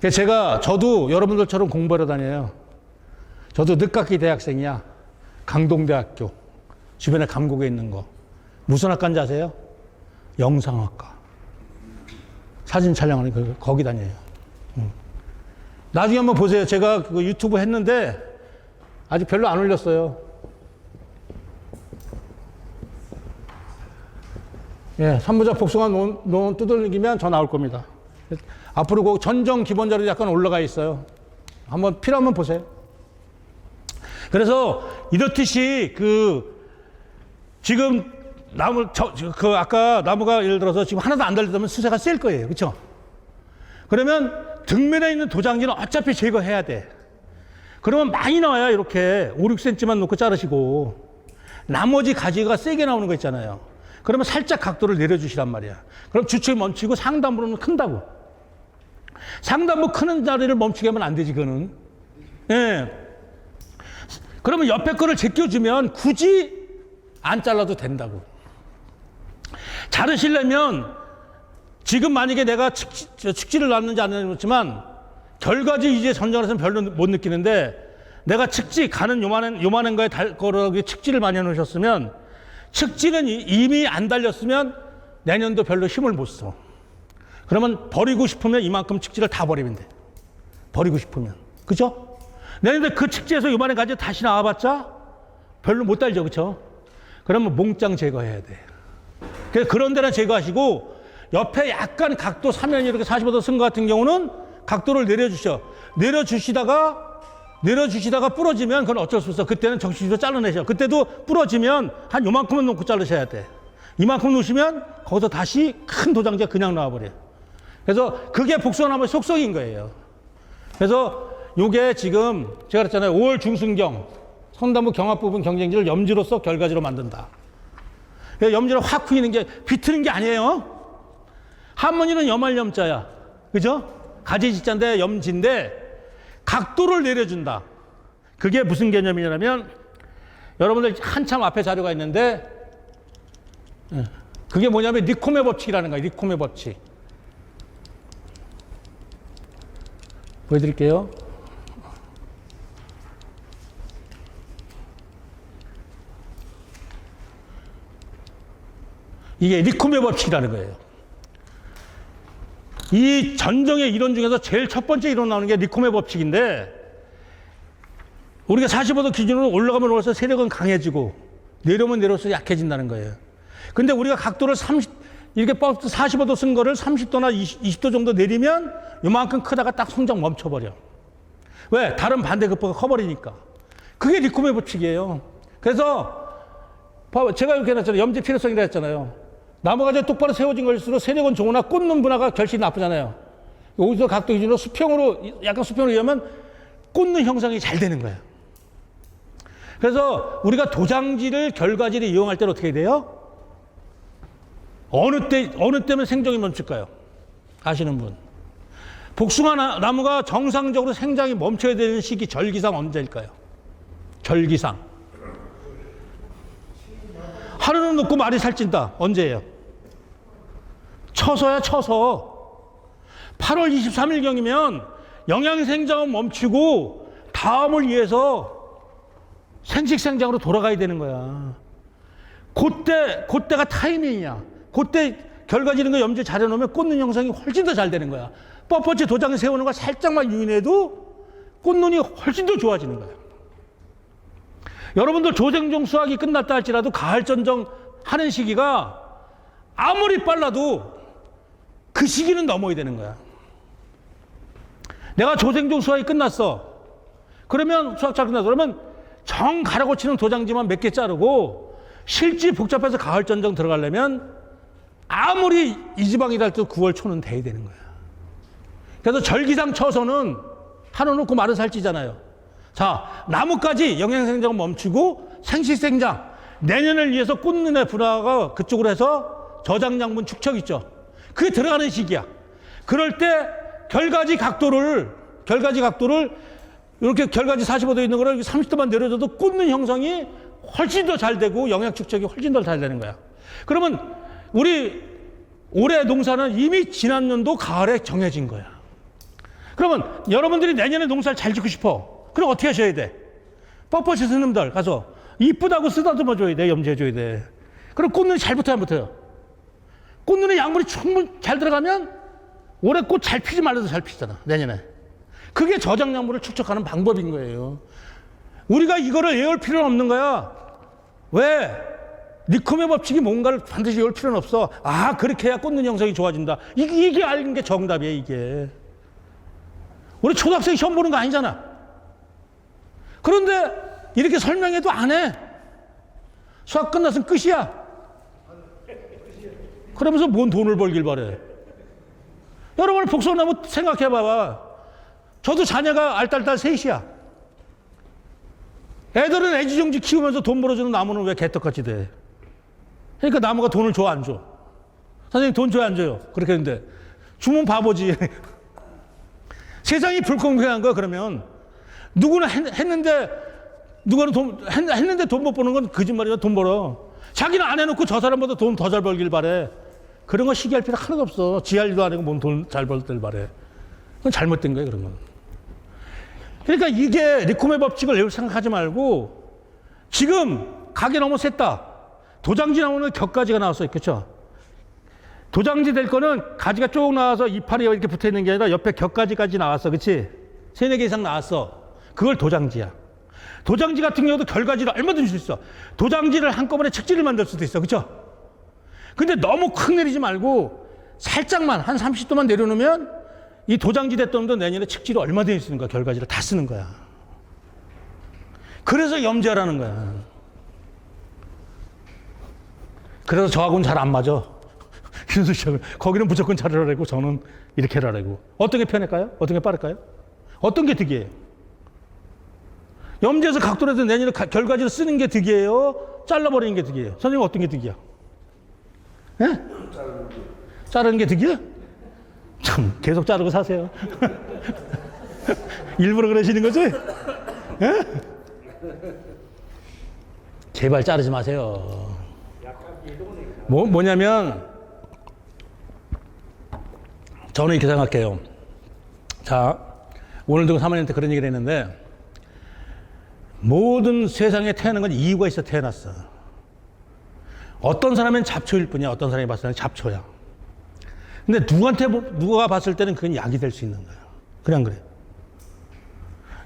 그래서 저도 여러분들처럼 공부하러 다녀요. 저도 늦깎이 대학생이야. 강동대학교. 주변에 감곡에 있는 거. 무슨 학과인지 아세요? 영상학과. 사진 촬영하는 거기 다녀요. 나중에 한번 보세요. 제가 그 유튜브 했는데 아직 별로 안 올렸어요. 예, 삼부작 복숭아 논 두들기면 저 나올 겁니다. 앞으로 그 전정 기본 자료 약간 올라가 있어요. 한번 필요하면 보세요. 그래서 이렇듯이 지금 아까 나무가 예를 들어서 지금 하나도 안 달리다면 수세가 셀 거예요. 그렇죠? 그러면 등면에 있는 도장지는 어차피 제거해야 돼. 그러면 많이 나와야 이렇게 5, 6cm만 놓고 자르시고 나머지 가지가 세게 나오는 거 있잖아요. 그러면 살짝 각도를 내려주시란 말이야. 그럼 주축이 멈추고 상단부로는 큰다고. 상단부 크는 자리를 멈추게 하면 안 되지, 그거는. 예. 그러면 옆에 거를 제껴주면 굳이 안 잘라도 된다고. 자르시려면 지금 만약에 내가 측지를 놨는지 안 놨지만 결과지 이제 전전해서는 별로 못 느끼는데 내가 측지 가는 요만한 거에 거라고 측지를 많이 해놓으셨으면 측지는 이미 안 달렸으면 내년도 별로 힘을 못 써. 그러면 버리고 싶으면 이만큼 측지를 다 버리면 돼. 버리고 싶으면. 그죠? 내는데 그 측지에서 요만한 가지 다시 나와봤자 별로 못 달죠. 그죠? 그러면 몽땅 제거해야 돼. 그래서 그런 데는 제거하시고 옆에 약간 각도 사면이 이렇게 45도 쓴 것 같은 경우는 각도를 내려주셔. 내려주시다가 부러지면 그건 어쩔 수 없어. 그때는 정식으로 잘라내셔. 그때도 부러지면 한 요만큼은 놓고 자르셔야 돼. 이만큼 놓으시면 거기서 다시 큰 도장지가 그냥 나와버려요. 그래서 그게 복숭아나무의 속성인 거예요. 그래서 요게 지금 제가 그랬잖아요. 5월 중순경 선단부 경합 부분 경쟁지를 염지로서 결과지로 만든다. 염지를 확 후이는 게 비트는 게 아니에요. 한문이는 염할염자야. 그죠? 가지지자인데 염지인데 각도를 내려준다. 그게 무슨 개념이냐면 여러분들 한참 앞에 자료가 있는데 그게 뭐냐면 니콤의 법칙이라는 거예요. 니콤의 법칙. 보여드릴게요. 이게 니콤의 법칙이라는 거예요. 이 전정의 이론 중에서 제일 첫 번째 이론 나오는 게 니콤의 법칙인데 우리가 45도 기준으로 올라가면 올라서 세력은 강해지고 내려오면 내려올수록 약해진다는 거예요. 근데 우리가 각도를 45도 쓴 거를 30도나 20도 정도 내리면 요만큼 크다가 딱 성장 멈춰버려. 왜? 다른 반대급부가 커버리니까. 그게 니콤의 법칙이에요. 그래서 제가 이렇게 해놨잖아요. 염지 필요성이라 했잖아요. 나무가 이제 똑바로 세워진 걸수록 세력은 좋으나 꽂는 분화가 결실이 나쁘잖아요. 여기서 각도 기준으로 약간 수평으로 이러면 꽂는 형성이 잘 되는 거예요. 그래서 우리가 도장지를 결과지를 이용할 때는 어떻게 돼요? 어느 때면 생장이 멈출까요? 아시는 분. 복숭아 나무가 정상적으로 생장이 멈춰야 되는 시기 절기상 언제일까요? 절기상. 하루는 높고 말이 살찐다. 언제예요? 쳐서야 쳐서. 8월 23일경이면 영양생장은 멈추고 다음을 위해서 생식생장으로 돌아가야 되는 거야. 그때가 타이밍이야. 그때 결과지는 거 염지 잘 해놓으면 꽂는 형성이 훨씬 더 잘 되는 거야. 뻣뻣이 도장에 세우는 거 살짝만 유인해도 꽂눈이 훨씬 더 좋아지는 거야. 여러분들 조생종 수확이 끝났다 할지라도 가을 전정 하는 시기가 아무리 빨라도 그 시기는 넘어야 되는 거야. 내가 조생종 수확이 끝났어. 그러면 수확 잘 끝났어. 그러면 정 가라고 치는 도장지만 몇 개 자르고 실지 복잡해서 가을 전정 들어가려면 아무리 이 지방이랄 때 9월 초는 돼야 되는 거야. 그래서 절기상 쳐서는 하루 놓고 말은 살찌잖아요. 자, 나무까지 영양생장을 멈추고 생식생장, 내년을 위해서 꽂는 애 분화가 그쪽으로 해서 저장양분 축적 있죠. 그게 들어가는 시기야. 그럴 때 결과지 각도를 이렇게 결과지 45도 있는 거를 30도만 내려줘도 꽂는 형성이 훨씬 더 잘 되고 영양 축적이 훨씬 더 잘 되는 거야. 그러면 우리 올해 농사는 이미 지난 연도 가을에 정해진 거야. 그러면 여러분들이 내년에 농사를 잘 짓고 싶어. 그럼 어떻게 하셔야 돼? 뻣뻣이 쓰는 들 가서 이쁘다고 쓰다듬어 줘야 돼. 염지해 줘야 돼. 그럼 꽃눈이 잘 붙어요, 안 붙어요? 꽃눈에 양분이 충분히 잘 들어가면 올해 꽃 잘 피지 말라도 잘 피잖아, 내년에. 그게 저장양분을 축적하는 방법인 거예요. 우리가 이거를 외울 필요는 없는 거야. 왜? 니콤의 법칙이 뭔가를 반드시 외울 필요는 없어. 아, 그렇게 해야 꽂는 형성이 좋아진다. 이게 알는 게 정답이에요, 이게. 우리 초등학생 시험 보는 거 아니잖아. 그런데 이렇게 설명해도 안 해. 수학 끝났으면 끝이야. 그러면서 뭔 돈을 벌길 바래. 여러분 복숭아나무 생각해 봐봐. 저도 자녀가 알딸딸 셋이야. 애들은 애지중지 키우면서 돈 벌어주는 나무는 왜 개떡같이 돼? 그러니까 나무가 돈을 줘, 안 줘? 선생님 돈 줘야 안 줘요? 그렇게 했는데 주면 바보지. 세상이 불공평한 거야. 그러면 누구나 했는데 누구는 했는데 돈 못 버는 건 거짓말이야. 돈 벌어. 자기는 안 해놓고 저 사람보다 돈 더 잘 벌길 바래. 그런 거 시기할 필요 하나도 없어. 지 할 일도 안 하고 몸 돈 잘 벌길 바래. 그건 잘못된 거예요, 그런 건. 그러니까 이게 니콤의 법칙을 외울 생각하지 말고 지금 가게 너무 셌다. 도장지 나오는 격가지가 나왔어요. 그렇죠? 도장지 될 거는 가지가 쭉 나와서 이파리 이렇게 붙어 있는 게 아니라 옆에 격가지까지 나왔어. 그치? 3-4개 이상 나왔어. 그걸 도장지야. 도장지 같은 경우도 결가지를 얼마든지 줄 수 있어. 도장지를 한꺼번에 책지를 만들 수도 있어. 그쵸? 근데 너무 큰 내리지 말고 살짝만 한 30도만 내려놓으면 이 도장지 됐던 놈도 내년에 책지를 얼마든지 쓰는 거야. 결가지를 다 쓰는 거야. 그래서 염지하라는 거야. 그래서 저하고는 잘 안 맞아. 윤수 씨하고. 거기는 무조건 잘하라고 저는 이렇게 하라고. 어떤 게 편할까요? 어떤 게 빠를까요? 어떤 게 득이에요? 염지에서 각도에서 내년에 결과지를 쓰는 게 득이에요? 잘라버리는 게 득이에요? 선생님 어떤 게 득이야? 예? 자르는 게 득이야? 참 계속 자르고 사세요. 일부러 그러시는 거지? 예? 제발 자르지 마세요. 뭐냐면 저는 이렇게 생각해요. 자, 오늘도 사모님한테 그런 얘기를 했는데 모든 세상에 태어난 건 이유가 있어 태어났어. 어떤 사람은 잡초일 뿐이야. 어떤 사람이 봤을 때는 잡초야. 근데 누가 봤을 때는 그건 약이 될 수 있는 거야. 그냥 그래.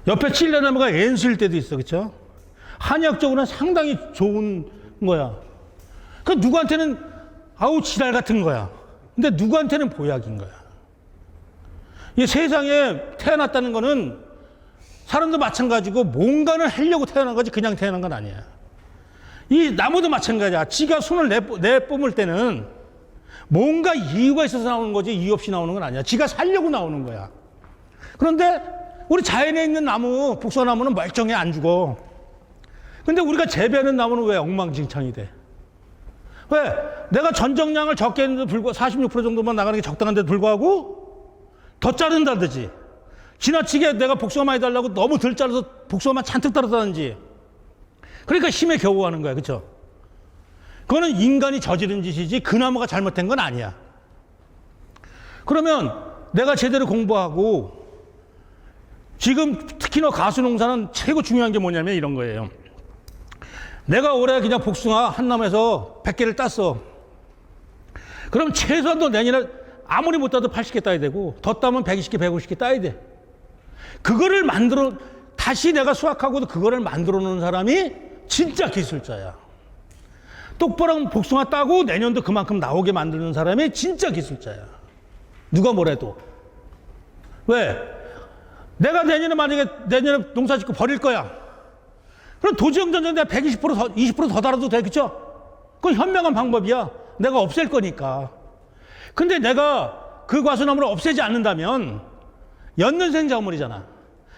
옆에 찔레나무가 엔수일 때도 있어. 그렇죠? 한의학적으로는 상당히 좋은 거야. 그 누구한테는 아우 지랄 같은 거야. 근데 누구한테는 보약인 거야. 이 세상에 태어났다는 거는 사람도 마찬가지고 뭔가를 하려고 태어난 거지 그냥 태어난 건 아니야. 이 나무도 마찬가지야. 지가 손을 내뿜을 때는 뭔가 이유가 있어서 나오는 거지 이유 없이 나오는 건 아니야. 지가 살려고 나오는 거야. 그런데 우리 자연에 있는 나무, 복숭아나무는 멀쩡해 안 죽어. 근데 우리가 재배하는 나무는 왜 엉망진창이 돼? 왜? 내가 전정량을 적게 했는데도 불구하고 46% 정도만 나가는 게 적당한데도 불구하고 더 자른다든지 지나치게 내가 복숭아 많이 달라고 너무 덜 자라서 복숭아만 잔뜩 따르다든지 그러니까 힘에 겨우 하는 거야. 그렇죠? 그거는 인간이 저지른 짓이지 그 나무가 잘못된 건 아니야. 그러면 내가 제대로 공부하고 지금 특히나 가수 농사는 최고 중요한 게 뭐냐면 이런 거예요. 내가 올해 그냥 복숭아 한 나무에서 100개를 땄어. 그럼 최소한도 내년에 아무리 못 따도 80개 따야 되고 더 따면 120개, 150개 따야 돼. 그거를 다시 내가 수확하고도 그거를 만들어 놓은 사람이 진짜 기술자야. 똑바로 복숭아 따고 내년도 그만큼 나오게 만드는 사람이 진짜 기술자야. 누가 뭐래도. 왜? 내가 내년에 농사 짓고 버릴 거야. 그럼 도지형전자 내가 120% 더, 20% 더 달아도 돼. 그쵸? 그건 현명한 방법이야. 내가 없앨 거니까. 근데 내가 그 과수나무를 없애지 않는다면 연년생 작물이잖아.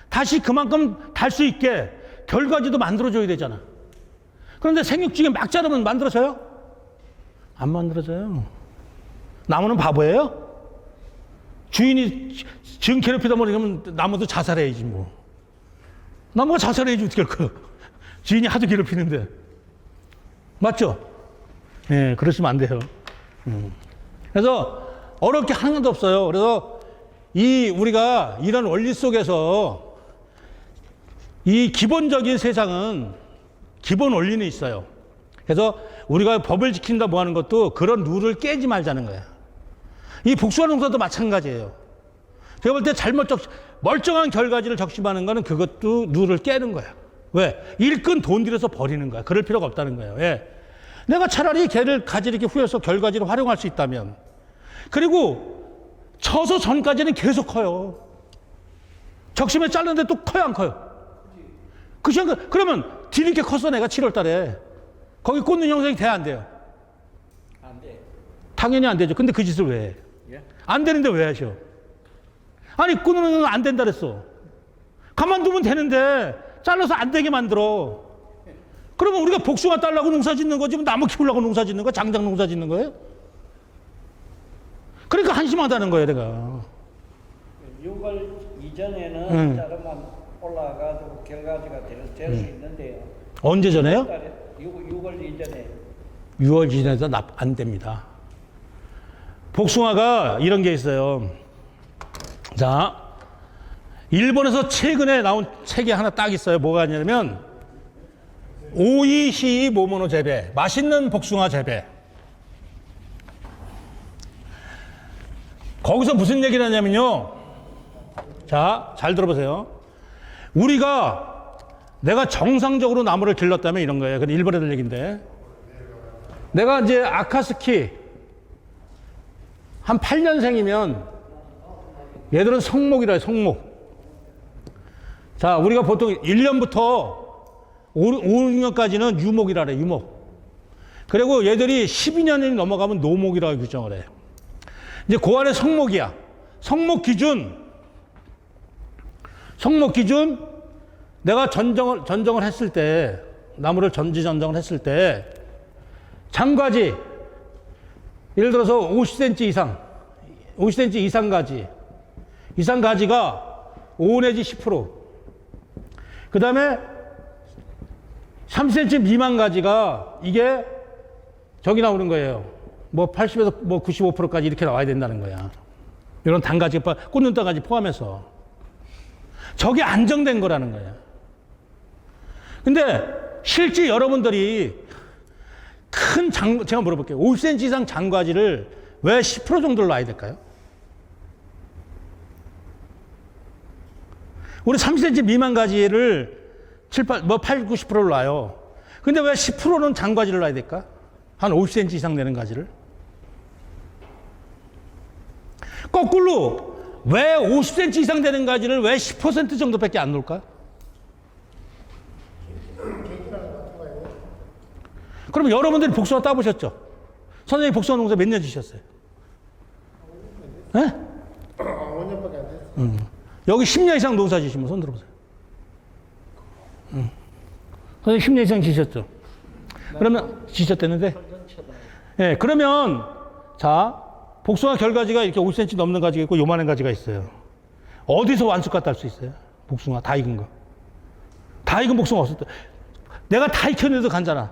다시 그만큼 달 수 있게 결과지도 만들어줘야 되잖아. 그런데 생육중에 막 자르면 만들어져요? 안 만들어져요. 나무는 바보예요? 주인이 정 괴롭히다 보니까 나무도 자살해야지 뭐. 나무가 자살해야지 어떻게 할 거야. 주인이 하도 괴롭히는데. 맞죠? 예, 그러시면 안 돼요. 그래서 어렵게 하는 것도 없어요. 그래서 우리가 이런 원리 속에서 이 기본적인 세상은 기본 원리는 있어요. 그래서 우리가 법을 지킨다 뭐 하는 것도 그런 룰을 깨지 말자는 거야. 이 복숭아 농사도 마찬가지예요. 제가 볼 때 멀쩡한 결과지를 적심하는 거는 그것도 룰을 깨는 거야. 왜? 일꾼 돈 들여서 버리는 거야. 그럴 필요가 없다는 거예요. 왜? 내가 차라리 걔를 가지 이렇게 후려서 결과지를 활용할 수 있다면. 그리고 쳐서 전까지는 계속 커요. 적심에 자르는데 또 커요, 안 커요? 그러면 뒤늦게 컸어, 내가 7월 달에. 거기 꽂는 형성이 돼야 안 돼요? 안 돼. 당연히 안 되죠. 근데 그 짓을 왜 해? 예? 안 되는데 왜 하셔? 아니, 꽂는 건 안 된다 그랬어. 가만두면 되는데 잘라서 안 되게 만들어. 그러면 우리가 복숭아 따려고 농사 짓는 거지, 뭐 나무 키우려고 농사 짓는 거야? 장작 농사 짓는 거예요? 그러니까 한심하다는 거예요, 내가. 6월 이전에는 자르면 올라가지고 결과지가 될 수 있는데요. 언제 전에요? 6월 이전에. 6월 지나서 안 됩니다. 복숭아가 이런 게 있어요. 자, 일본에서 최근에 나온 책이 하나 딱 있어요. 뭐가 있냐면 오이시이 모모노 재배, 맛있는 복숭아 재배. 거기서 무슨 얘기를 하냐면요. 자, 잘 들어보세요. 내가 정상적으로 나무를 길렀다면 이런 거예요. 그건 일본 애들 얘기인데. 내가 이제 아카스키 한 8년생이면 얘들은 성목이라 해요, 성목. 자, 우리가 보통 1년부터 5년까지는 유목이라 그래요, 유목. 그리고 얘들이 12년이 넘어가면 노목이라고 규정을 해요. 이제 그 안에 성목이야. 성목 기준, 내가 전정을 했을 때, 나무를 전지전정을 했을 때, 장과지, 예를 들어서 50cm 이상 가지가 5 내지 10%. 그 다음에 3cm 미만 가지가 이게 저기 나오는 거예요. 뭐 80에서 뭐 95%까지 이렇게 나와야 된다는 거야. 이런 단가지, 꽂는다까지 포함해서. 저게 안정된 거라는 거야. 근데 실제 여러분들이 제가 물어볼게요. 50cm 이상 장과지를 왜 10% 정도를 놔야 될까요? 우리 30cm 미만 가지를 8, 90%를 놔요. 근데 왜 10%는 장과지를 놔야 될까? 한 50cm 이상 되는 가지를. 거꾸로 왜 50cm 이상 되는 가지를 왜 10% 정도밖에 안 놓을까? 그럼 여러분들이 복숭아 따보셨죠? 선생님 복숭아 농사 몇 년 지셨어요? 네? 5년밖에 안 됐어요. 여기 10년 이상 농사 지시면 손 들어보세요. 선생님 10년 이상 지셨죠? 그러면 지셨다는데? 예, 그러면 자, 복숭아 결가지가 이렇게 5cm 넘는 가지가 있고 요만한 가지가 있어요. 어디서 완숙가 딸 수 있어요? 복숭아 다 익은 거. 다 익은 복숭아 어디서 따? 내가 다 익혔는데도 간잖아.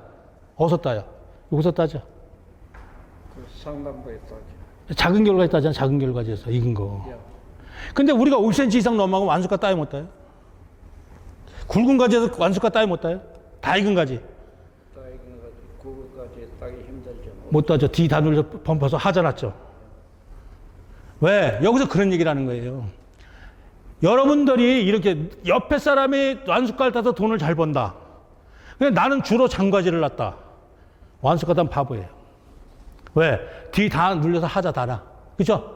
어디서 따요? 여기서 따죠. 그 상당부에 따지. 작은 결과지 따잖아. 작은 결과지에서 익은 거. 근데 우리가 50cm 이상 넘어가면 완숙가 따요 못 따요? 굵은 가지에서 완숙가 따요 못 따요? 다 익은 가지. 다 익은 가지, 그거까지 따기 힘들죠. 못 따죠. 뒤 다 눌려 범퍼서 하자났죠. 왜? 여기서 그런 얘기를 하는 거예요. 여러분들이 이렇게 옆에 사람이 완숙가를 따서 돈을 잘 번다. 근데 나는 주로 장과지를 놨다. 완숙가 따면 바보예요. 왜? 뒤 다 눌려서 하자 달아. 그죠?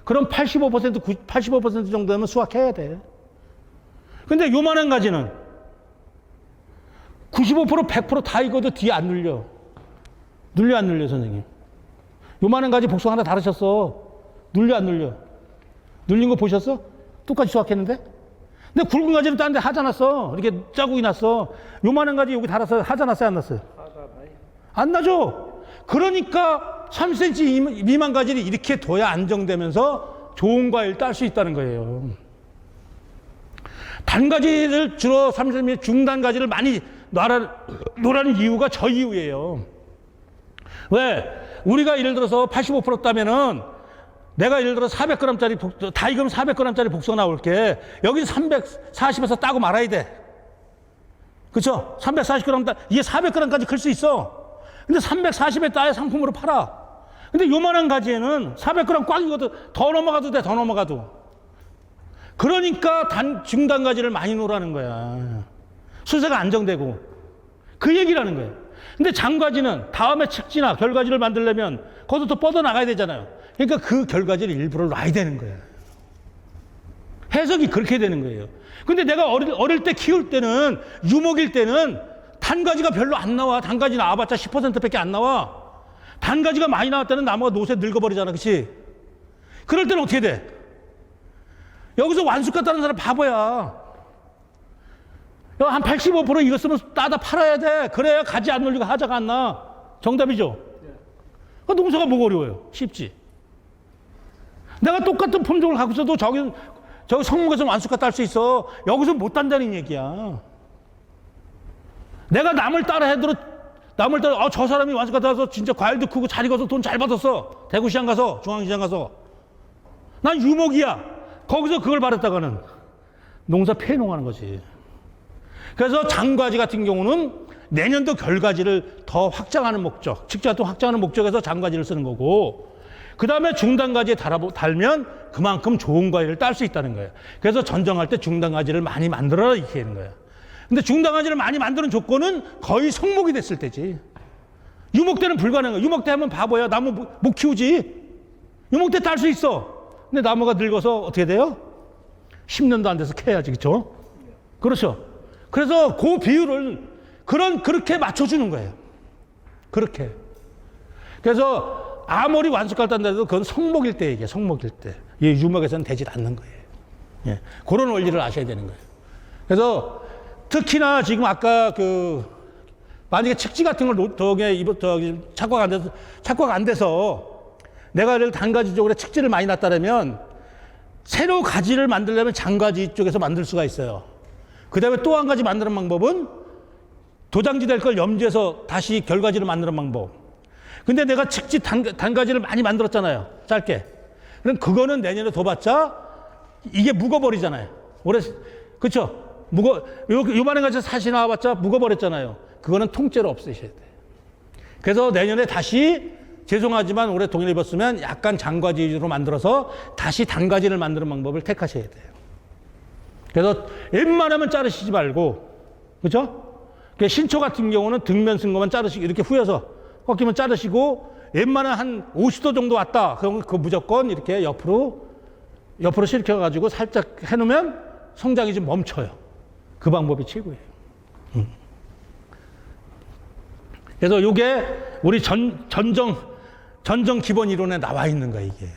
그럼 85% 정도면 수확해야 돼. 근데 요만한 가지는 95%, 100%다 익어도 뒤에 안 눌려. 눌려, 안 눌려, 선생님? 요만한 가지 복숭아 하나 다르셨어. 눌려, 안 눌려? 눌린 거 보셨어? 똑같이 수확했는데? 근데 굵은 가지는 딴 데 하자 났어. 이렇게 자국이 났어. 요만한 가지 여기 달아서 하자 났어요, 안 났어요? 하잖아요. 안 나죠? 그러니까 3cm 미만 가지를 이렇게 둬야 안정되면서 좋은 과일 딸 수 있다는 거예요. 단가지를 주로 3cm 중단 가지를 많이 놓으라는 이유가 저 이유예요. 왜? 우리가 예를 들어서 85% 따면은 내가 예를 들어 400g짜리 다 익으면 400g짜리 복숭아 나올게. 여기서 340에서 따고 말아야 돼. 그렇죠? 340g 이게 400g까지 클 수 있어. 근데 340에 따야 상품으로 팔아. 근데 요만한 가지에는 400g 꽉 익어도 더 넘어가도 돼, 더 넘어가도. 그러니까 중단 가지를 많이 놓으라는 거야. 수세가 안정되고. 그 얘기라는 거예요. 근데 장가지는 다음에 측지나 결가지를 만들려면 거기서 또 뻗어나가야 되잖아요. 그러니까 그 결가지를 일부러 놔야 되는 거예요. 해석이 그렇게 되는 거예요. 근데 내가 어릴 때 키울 때는, 유목일 때는 단가지가 별로 안 나와. 단가지 나와봤자 10%밖에 안 나와. 단가지가 많이 나올 때는 나무가 노새 늙어버리잖아. 그치? 그럴 때는 어떻게 돼? 여기서 완숙가 따는 사람 바보야. 한 85% 익었으면 따다 팔아야 돼. 그래야 가지 안 놀리고 하자가 안 나. 정답이죠? 그 농사가 뭐가 어려워요? 쉽지. 내가 똑같은 품종을 갖고 있어도 저기 성목에서 완숙가 딸 수 있어. 여기서 못 딴다는 얘기야. 내가 남을 따라 저 사람이 완숙가 따라서 진짜 과일도 크고 잘 익어서 돈 잘 받았어. 대구시장 가서, 중앙시장 가서. 난 유목이야. 거기서 그걸 바랬다가는 농사 폐농하는 거지. 그래서 장과지 같은 경우는 내년도 결과지를 더 확장하는 목적, 직접 확장하는 목적에서 장과지를 쓰는 거고, 그 다음에 중단가지에 달면 그만큼 좋은 과일을 딸 수 있다는 거예요. 그래서 전정할 때 중단가지를 많이 만들어라 이렇게 하는 거예요. 근데 중단가지를 많이 만드는 조건은 거의 성목이 됐을 때지. 유목대는 불가능해요. 유목대 하면 바보야. 나무 못 키우지. 유목대 딸 수 있어. 근데 나무가 늙어서 어떻게 돼요? 10년도 안 돼서 캐야지. 그렇죠? 그렇죠. 그래서 그 비율을 그렇게 맞춰주는 거예요. 그렇게. 그래서 아무리 완숙할 딴데도 그건 성목일 때 얘기해요. 성목일 때. 이 유목에서는 되질 않는 거예요. 예. 그런 원리를 아셔야 되는 거예요. 그래서 특히나 지금 아까 만약에 측지 같은 걸 착과가 안 돼서 내가 예를 단가지 쪽으로 측지를 많이 놨다면 새로 가지를 만들려면 장가지 쪽에서 만들 수가 있어요. 그 다음에 또 한 가지 만드는 방법은 도장지 될 걸 염지해서 다시 결가지를 만드는 방법. 근데 내가 측지 단가지를 많이 만들었잖아요. 짧게. 그럼 그거는 내년에 둬봤자 이게 묵어버리잖아요. 올해, 그쵸? 요만한 가지 사시 나와봤자 묵어버렸잖아요. 그거는 통째로 없애셔야 돼요. 그래서 내년에 다시 죄송하지만 올해 동일 입었으면 약간 장가지 위주로 만들어서 다시 단가지를 만드는 방법을 택하셔야 돼요. 그래서 웬만하면 자르시지 말고, 그죠? 신초 같은 경우는 등면 쓴 것만 자르시고, 이렇게 후여서 꺾이면 자르시고, 웬만한 한 50도 정도 왔다. 그럼 그 무조건 이렇게 옆으로 실켜가지고 살짝 해놓으면 성장이 좀 멈춰요. 그 방법이 최고예요. 그래서 이게 우리 전정 기본 이론에 나와 있는 거예요, 이게.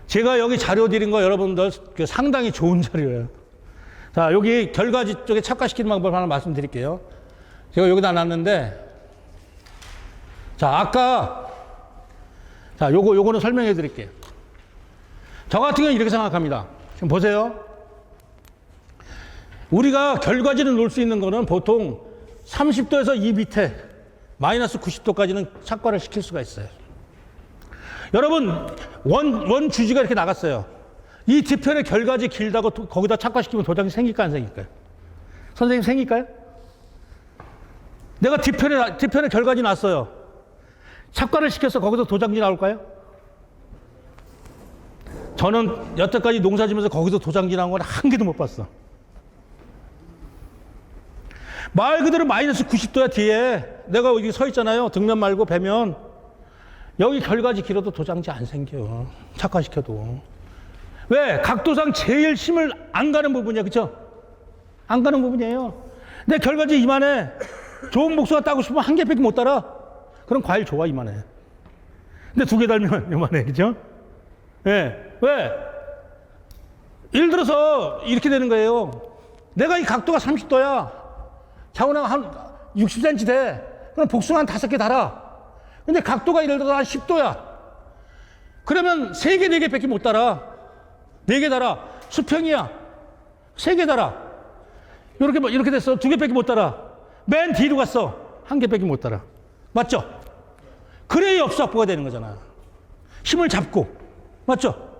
제가 여기 자료 드린 거 여러분들 상당히 좋은 자료예요. 자, 여기 결과지 쪽에 착화시키는 방법 하나 말씀드릴게요. 제가 여기다 놨는데, 자, 아까, 자, 요거는 설명해 드릴게요. 저 같은 경우는 이렇게 생각합니다. 지금 보세요. 우리가 결과지를 놓을 수 있는 거는 보통 30도에서 이 밑에 마이너스 90도까지는 착과를 시킬 수가 있어요. 여러분, 원 주지가 이렇게 나갔어요. 이 뒤편에 결과지 길다고 거기다 착과시키면 도장이 생길까 안 생길까요? 선생님 생길까요? 내가 뒤편에 결과지 놨어요. 착과를 시켜서 거기서 도장지 나올까요? 저는 여태까지 농사 지면서 거기서 도장지 나온 건 한 개도 못 봤어. 말 그대로 마이너스 90도야 뒤에. 내가 여기 서 있잖아요. 등면 말고 배면. 여기 결과지 길어도 도장지 안 생겨. 착화시켜도. 왜? 각도상 제일 힘을 안 가는 부분이야. 그쵸? 안 가는 부분이에요. 내 결과지 이만해. 좋은 목수가 따고 싶으면 한 개밖에 못 따라. 그럼 과일 좋아 이만해. 근데 두 개 달면 이만해. 그죠? 예. 왜? 예를 들어서 이렇게 되는 거예요. 내가 이 각도가 30도야. 자원화가 한 60cm 돼. 그럼 복숭아 한 5개 달아. 근데 각도가 예를 들어서 한 10도야. 그러면 3개, 4개 밖에 못 달아. 4개 달아. 수평이야. 3개 달아. 이렇게 됐어. 2개 밖에 못 달아. 맨 뒤로 갔어. 1개 밖에 못 달아. 맞죠? 그래야 엽수 확보가 되는 거잖아. 힘을 잡고. 맞죠?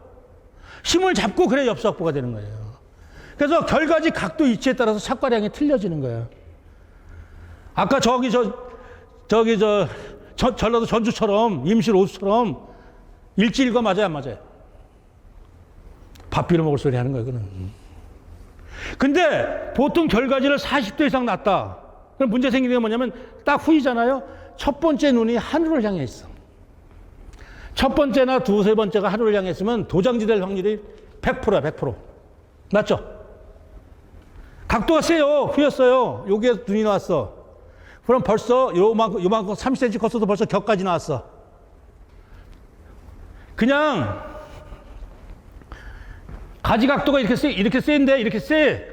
힘을 잡고 그래야 엽수 확보가 되는 거예요. 그래서 결과지 각도 위치에 따라서 착과량이 틀려지는 거예요. 아까 전라도 전주처럼 임실 오수처럼 일지일과 맞아요, 안 맞아요? 밥 비벼 먹을 소리 하는 거예요, 그는. 근데 보통 결과지를 40도 이상 놨다. 그럼 문제 생기는 게 뭐냐면 딱 후이잖아요. 첫 번째 눈이 하늘을 향해 있어. 첫 번째나 두세 번째가 하늘을 향해 있으면 도장지 될 확률이 100%야, 100%. 맞죠? 각도가 세요. 후였어요. 여기에 눈이 나왔어. 그럼 벌써 요만큼 30cm 컸어도 벌써 격까지 나왔어. 그냥 가지 각도가 이렇게 세인데 이렇게 세.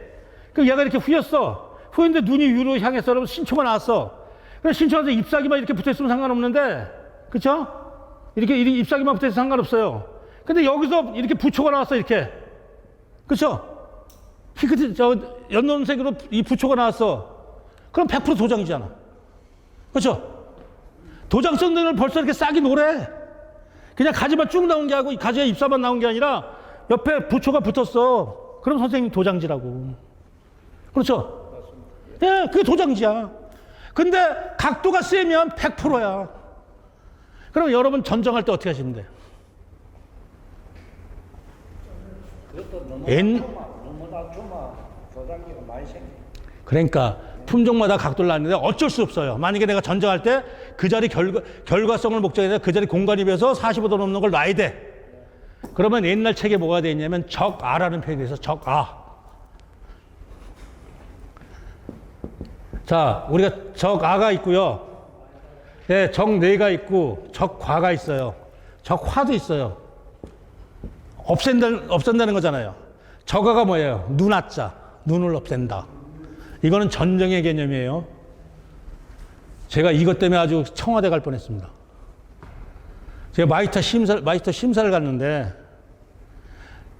그럼 얘가 이렇게 후였어. 후였는데 눈이 위로 향해서 그러면 신초가 나왔어. 그럼 신초한테 잎사귀만 이렇게 붙어있으면 상관없는데, 그쵸? 이렇게 잎사귀만 붙어있으면 상관없어요. 근데 여기서 이렇게 부초가 나왔어, 이렇게. 그쵸? 연노색으로 이 부초가 나왔어. 그럼 100% 도장이잖아. 그렇죠? 도장성 등을 벌써 이렇게 싹이 노래. 그냥 가지만 쭉 나온 게 아니고 가지에 잎사만 나온 게 아니라 옆에 부초가 붙었어. 그럼 선생님 도장지라고. 그렇죠? 예, 그게 도장지야. 근데 각도가 세면 100%야. 그럼 여러분 전정할 때 어떻게 하시면 돼요? 그것도 너무 낮추면 도장기가 많이 생겨. 그러니까 품종마다 각도를 놨는데 어쩔 수 없어요. 만약에 내가 전정할 때 그 자리 결과성을 목적에 그 자리 공간이 비어서 45도 넘는 걸 놔야 돼. 그러면 옛날 책에 뭐가 돼 있냐면 적아라는 표현이 있어. 적아. 자, 우리가 적아가 있고요. 네, 적내가 있고 적과가 있어요. 적화도 있어요. 없앤다는 거잖아요. 적아가 뭐예요? 눈아자, 눈을 없앤다. 이거는 전정의 개념이에요. 제가 이것 때문에 아주 청와대 갈 뻔했습니다. 제가 마이스터 심사를 갔는데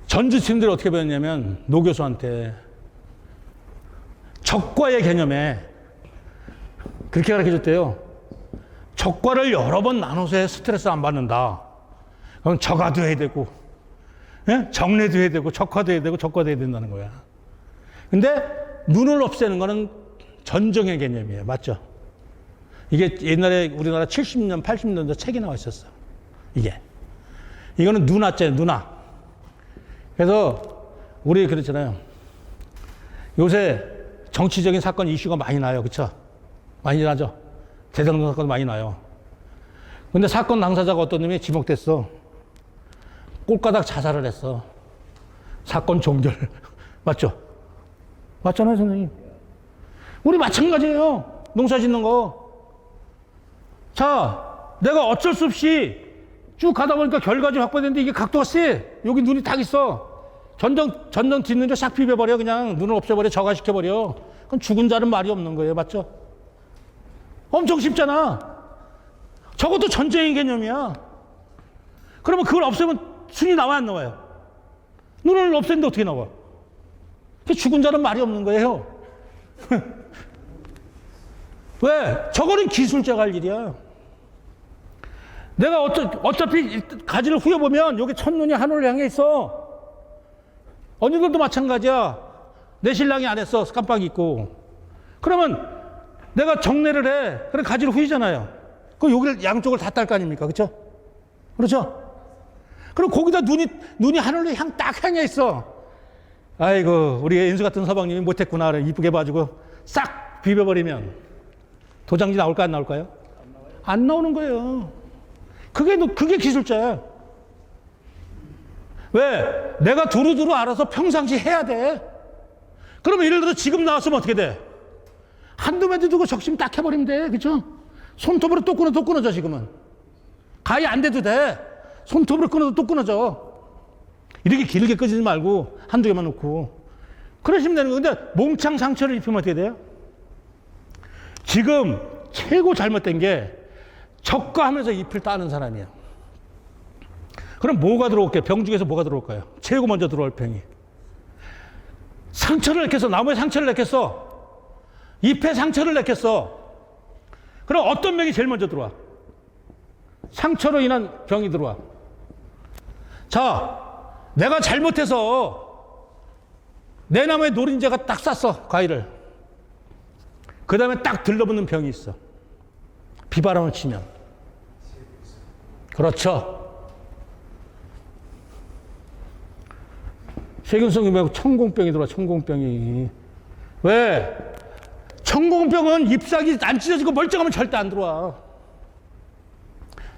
전주팀들이 어떻게 배웠냐면 노 교수한테 적과의 개념에 그렇게 가르쳐줬대요. 적과를 여러 번 나눠서 해 스트레스 안 받는다. 그럼 적아도 해야 되고, 예? 정례도 해야 되고, 적화도 해야 되고, 적과도 해야 된다는 거야. 근데 눈을 없애는 거는 전정의 개념이에요. 맞죠? 이게 옛날에 우리나라 70년, 80년대 책에 나와 있었어. 이거는 눈아자예요, 눈아. 그래서 우리 그렇잖아요. 요새 정치적인 사건 이슈가 많이 나요. 그쵸? 많이 나죠? 대장동 사건 많이 나요. 근데 사건 당사자가 어떤 놈이 지목됐어. 꼴가닥 자살을 했어. 사건 종결. 맞죠? 맞잖아요, 선생님. 우리 마찬가지예요. 농사 짓는 거. 자, 내가 어쩔 수 없이 쭉 가다 보니까 결과지 확보됐는데 이게 각도가 세. 여기 눈이 딱 있어. 전정 뒷눈을 싹 비벼버려. 그냥 눈을 없애버려. 저가시켜버려. 그럼 죽은 자는 말이 없는 거예요. 맞죠? 엄청 쉽잖아. 저것도 전쟁의 개념이야. 그러면 그걸 없애면 순이 나와 안 나와요? 눈을 없애는데 어떻게 나와? 죽은 자는 말이 없는 거예요. 왜? 저거는 기술자가 할 일이야. 내가 어차피 가지를 후려보면 여기 첫눈이 하늘을 향해 있어. 언니들도 마찬가지야. 내 신랑이 안 했어. 깜빡 잊고. 그러면 내가 정례를 해. 그래 가지를 후이잖아요. 그럼 여기를 양쪽을 다 딸 거 아닙니까? 그렇죠? 그렇죠? 그럼 거기다 눈이 하늘로 딱 향해 있어. 아이고 우리 엔수 같은 서방님이 못했구나. 이쁘게 봐주고 싹 비벼버리면 도장지 나올까 안 나올까요? 안 나오는 거예요. 그게 기술자야. 왜? 내가 두루두루 알아서 평상시 해야 돼. 그러면 예를 들어 지금 나왔으면 어떻게 돼? 한두 매도 두고 적심 딱 해버리면 돼. 그렇죠? 손톱으로 또 끊어져 지금은. 가위 안 돼도 돼. 손톱으로 끊어도 또 끊어져. 이렇게 길게 끄지 말고 한두 개만 놓고. 그러시면 되는 거예요. 근데 몽창 상처를 입히면 어떻게 돼요? 지금 최고 잘못된 게 적과하면서 잎을 따는 사람이야. 그럼 뭐가 들어올게요? 병 중에서 뭐가 들어올까요? 최고 먼저 들어올 병이. 상처를 내겠어. 나무에 상처를 내겠어. 잎에 상처를 내겠어. 그럼 어떤 병이 제일 먼저 들어와? 상처로 인한 병이 들어와. 자, 내가 잘못해서 내 나무에 노린재가 딱 쌌어. 과일을. 그 다음에 딱 들러붙는 병이 있어. 비바람을 치면. 그렇죠. 세균성이 말고 천공병이 들어와. 천공병이. 왜? 천공병은 잎사귀 안 찢어지고 멀쩡하면 절대 안 들어와.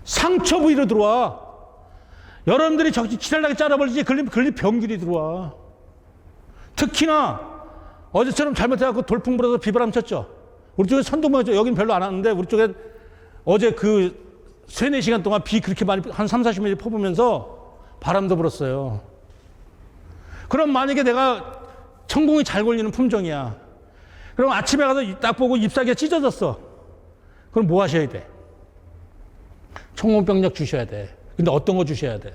상처 부위로 들어와. 여러분들이 지랄나게 잘라버리지 걸린 병들이 들어와. 특히나 어제처럼 잘못해갖고 돌풍 불어서 비바람 쳤죠. 우리 쪽에 선동방이죠. 여긴 별로 안 왔는데 우리 쪽에 어제 그 3-4시간 동안 비 그렇게 많이 한 30-40mm 퍼부면서 바람도 불었어요. 그럼 만약에 내가 천공이 잘 걸리는 품종이야. 그럼 아침에 가서 딱 보고 잎사귀가 찢어졌어. 그럼 뭐 하셔야 돼? 천공병력 주셔야 돼. 근데 어떤 거 주셔야 돼?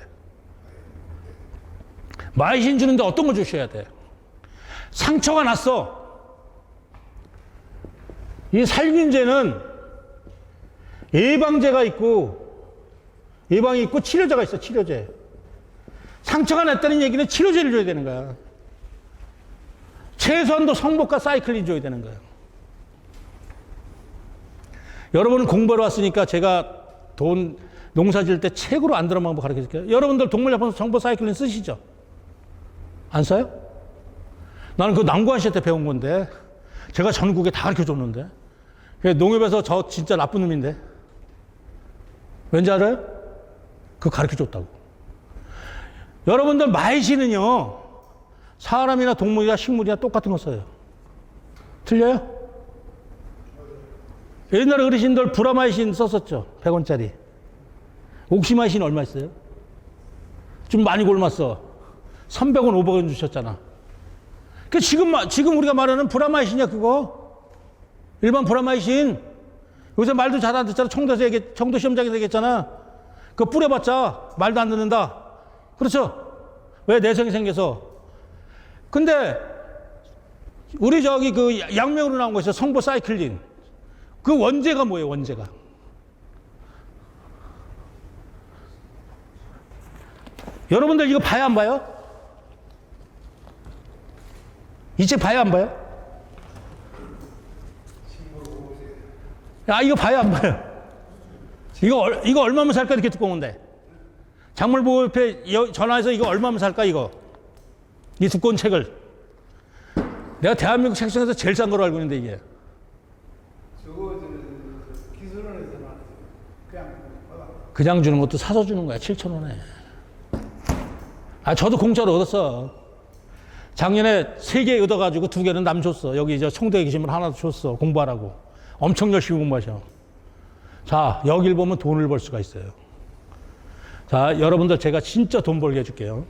마이신 주는데 어떤 거 주셔야 돼? 상처가 났어. 이 살균제는 예방제가 있고, 예방이 있고 치료제가 있어, 치료제. 상처가 났다는 얘기는 치료제를 줘야 되는 거야. 최소한도 성복과 사이클린 줘야 되는 거야. 여러분은 공부하러 왔으니까 제가 돈 농사 지을 때 책으로 안 들어간 방법 가르쳐 줄게요. 여러분들 동물약품 정보 사이클린 쓰시죠? 안 써요? 나는 그 남구한 씨한테 배운 건데 제가 전국에 다 가르쳐 줬는데 농협에서 저 진짜 나쁜 놈인데 왠지 알아요? 그거 가르쳐 줬다고. 여러분들 마이신은요 사람이나 동물이나 식물이나 똑같은 거 써요. 틀려요? 옛날에 어르신들 브라마이신 썼었죠. 100원짜리. 옥시마이신 얼마 있어요? 좀 많이 골랐어. 300원, 500원 주셨잖아. 그 지금 우리가 말하는 브라마이신이야, 그거. 일반 브라마이신. 요새 말도 잘 안 듣잖아. 청도 시험장에서 얘기했잖아. 그거 뿌려봤자 말도 안 듣는다. 그렇죠? 왜? 내성이 생겨서. 근데, 우리 저기 그 약명으로 나온 거 있어요. 성보사이클린. 그 원재가 뭐예요, 원재가? 여러분들 이거 봐야 안 봐요? 이 책 봐야 안 봐요? 아, 이거 봐야 안 봐요? 이거 얼마면 살까? 이렇게 두꺼운데. 작물보호협회 전화해서 이거 얼마면 살까? 이거. 이 두꺼운 책을. 내가 대한민국 책 중에서 제일 싼 거로 알고 있는데, 이게. 저거 기술원에서 그냥 그냥 주는 것도 사서 주는 거야. 7,000원에. 아, 저도 공짜로 얻었어. 작년에 3개 얻어가지고 2개는 남 줬어. 여기 저 청도에 계시면 하나 줬어. 공부하라고. 엄청 열심히 공부하셔. 자, 여길 보면 돈을 벌 수가 있어요. 자, 여러분들 제가 진짜 돈 벌게 해줄게요.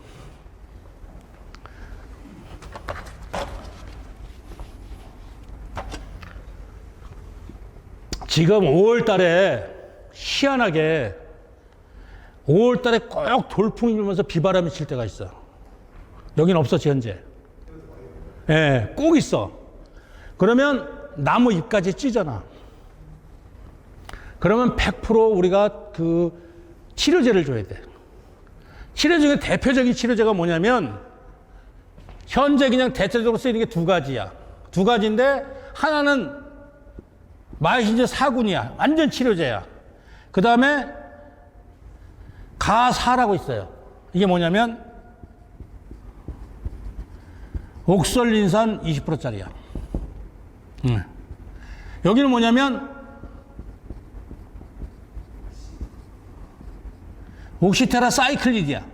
지금 5월 달에 희한하게 5월 달에 꼭 돌풍이 불면서 비바람이 칠 때가 있어. 여긴 없었지, 현재. 예, 네, 꼭 있어. 그러면 나무 잎까지 찌잖아. 그러면 100% 우리가 그 치료제를 줘야 돼. 치료 중에 대표적인 치료제가 뭐냐면 현재 그냥 대체적으로 쓰이는 게 2가지야. 2가지인데 하나는 마이신제 4군이야. 완전 치료제야. 그 다음에 가사라고 있어요. 이게 뭐냐면 옥설린산 20%짜리야. 여기는 뭐냐면 옥시테라 사이클린이야.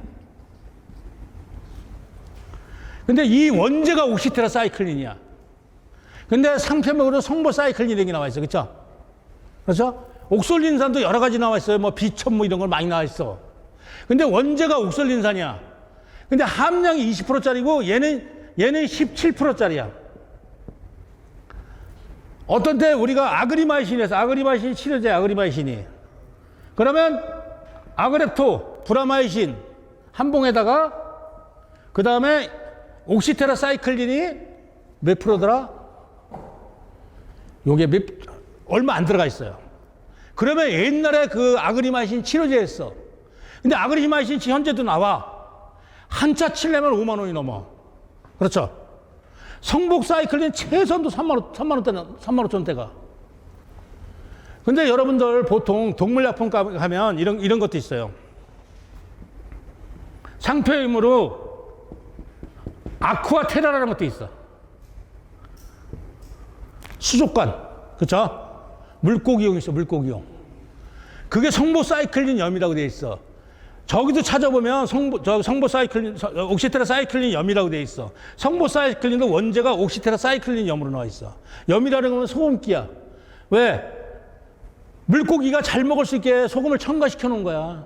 근데 이 원재가 옥시테라 사이클린이야. 근데 상표명으로 성보사이클린이 나와 있어. 그렇죠? 그렇죠? 옥설린산도 여러 가지 나와 있어요. 뭐 비천 뭐 이런 걸 많이 나와 있어. 근데 원재가 옥설린산이야. 근데 함량이 20%짜리고 얘는 17%짜리야. 어떤 때 우리가 아그리마이신에서 아그리마이신 치료제 아그리마이신이 그러면 아그랩토, 브라마이신 한 봉에다가 그 다음에 옥시테라 사이클린이 몇 프로더라? 요게 얼마 안 들어가 있어요. 그러면 옛날에 그 아그리마이신 치료제였어. 근데 아그리마이신 현재도 나와. 한 차 치려면 5만 원이 넘어. 그렇죠? 성복사이클린 최선도 3만 원대가. 근데 여러분들 보통 동물약품 가면 이런 것도 있어요. 상표임으로 아쿠아테라라는 것도 있어. 수족관. 그쵸? 물고기용 있어, 물고기용. 그게 성보사이클린 염이라고 되어 있어. 저기도 찾아보면 성보사이클린, 옥시테라 사이클린 염이라고 되어 있어. 성보사이클린도 원재가 옥시테라 사이클린 염으로 나와 있어. 염이라는 건 소금기야. 왜? 물고기가 잘 먹을 수 있게 소금을 첨가시켜 놓은 거야.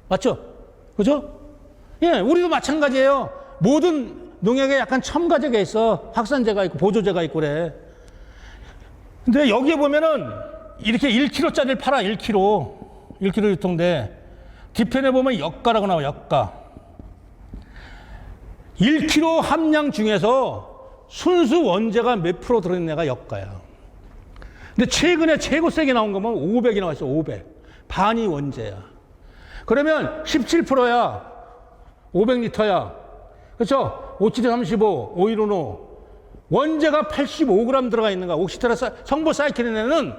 맞죠? 그죠? 예, 우리도 마찬가지예요. 모든 농약에 약간 첨가제가 있어. 확산제가 있고 보조제가 있고 그래. 근데 여기에 보면은 이렇게 1kg짜리를 팔아. 1kg 유통돼. 뒤편에 보면 역가라고 나와. 역가. 1kg 함량 중에서 순수 원재가 몇 프로 들어있는 애가 역가야. 근데 최근에 최고 세게 나온 거면 500이 나왔어. 500. 반이 원재야. 그러면 17%야. 500리터야. 그렇죠? 5735, 5155. 원재가 85g 들어가 있는 거야. 옥시테라 성보사이클린에는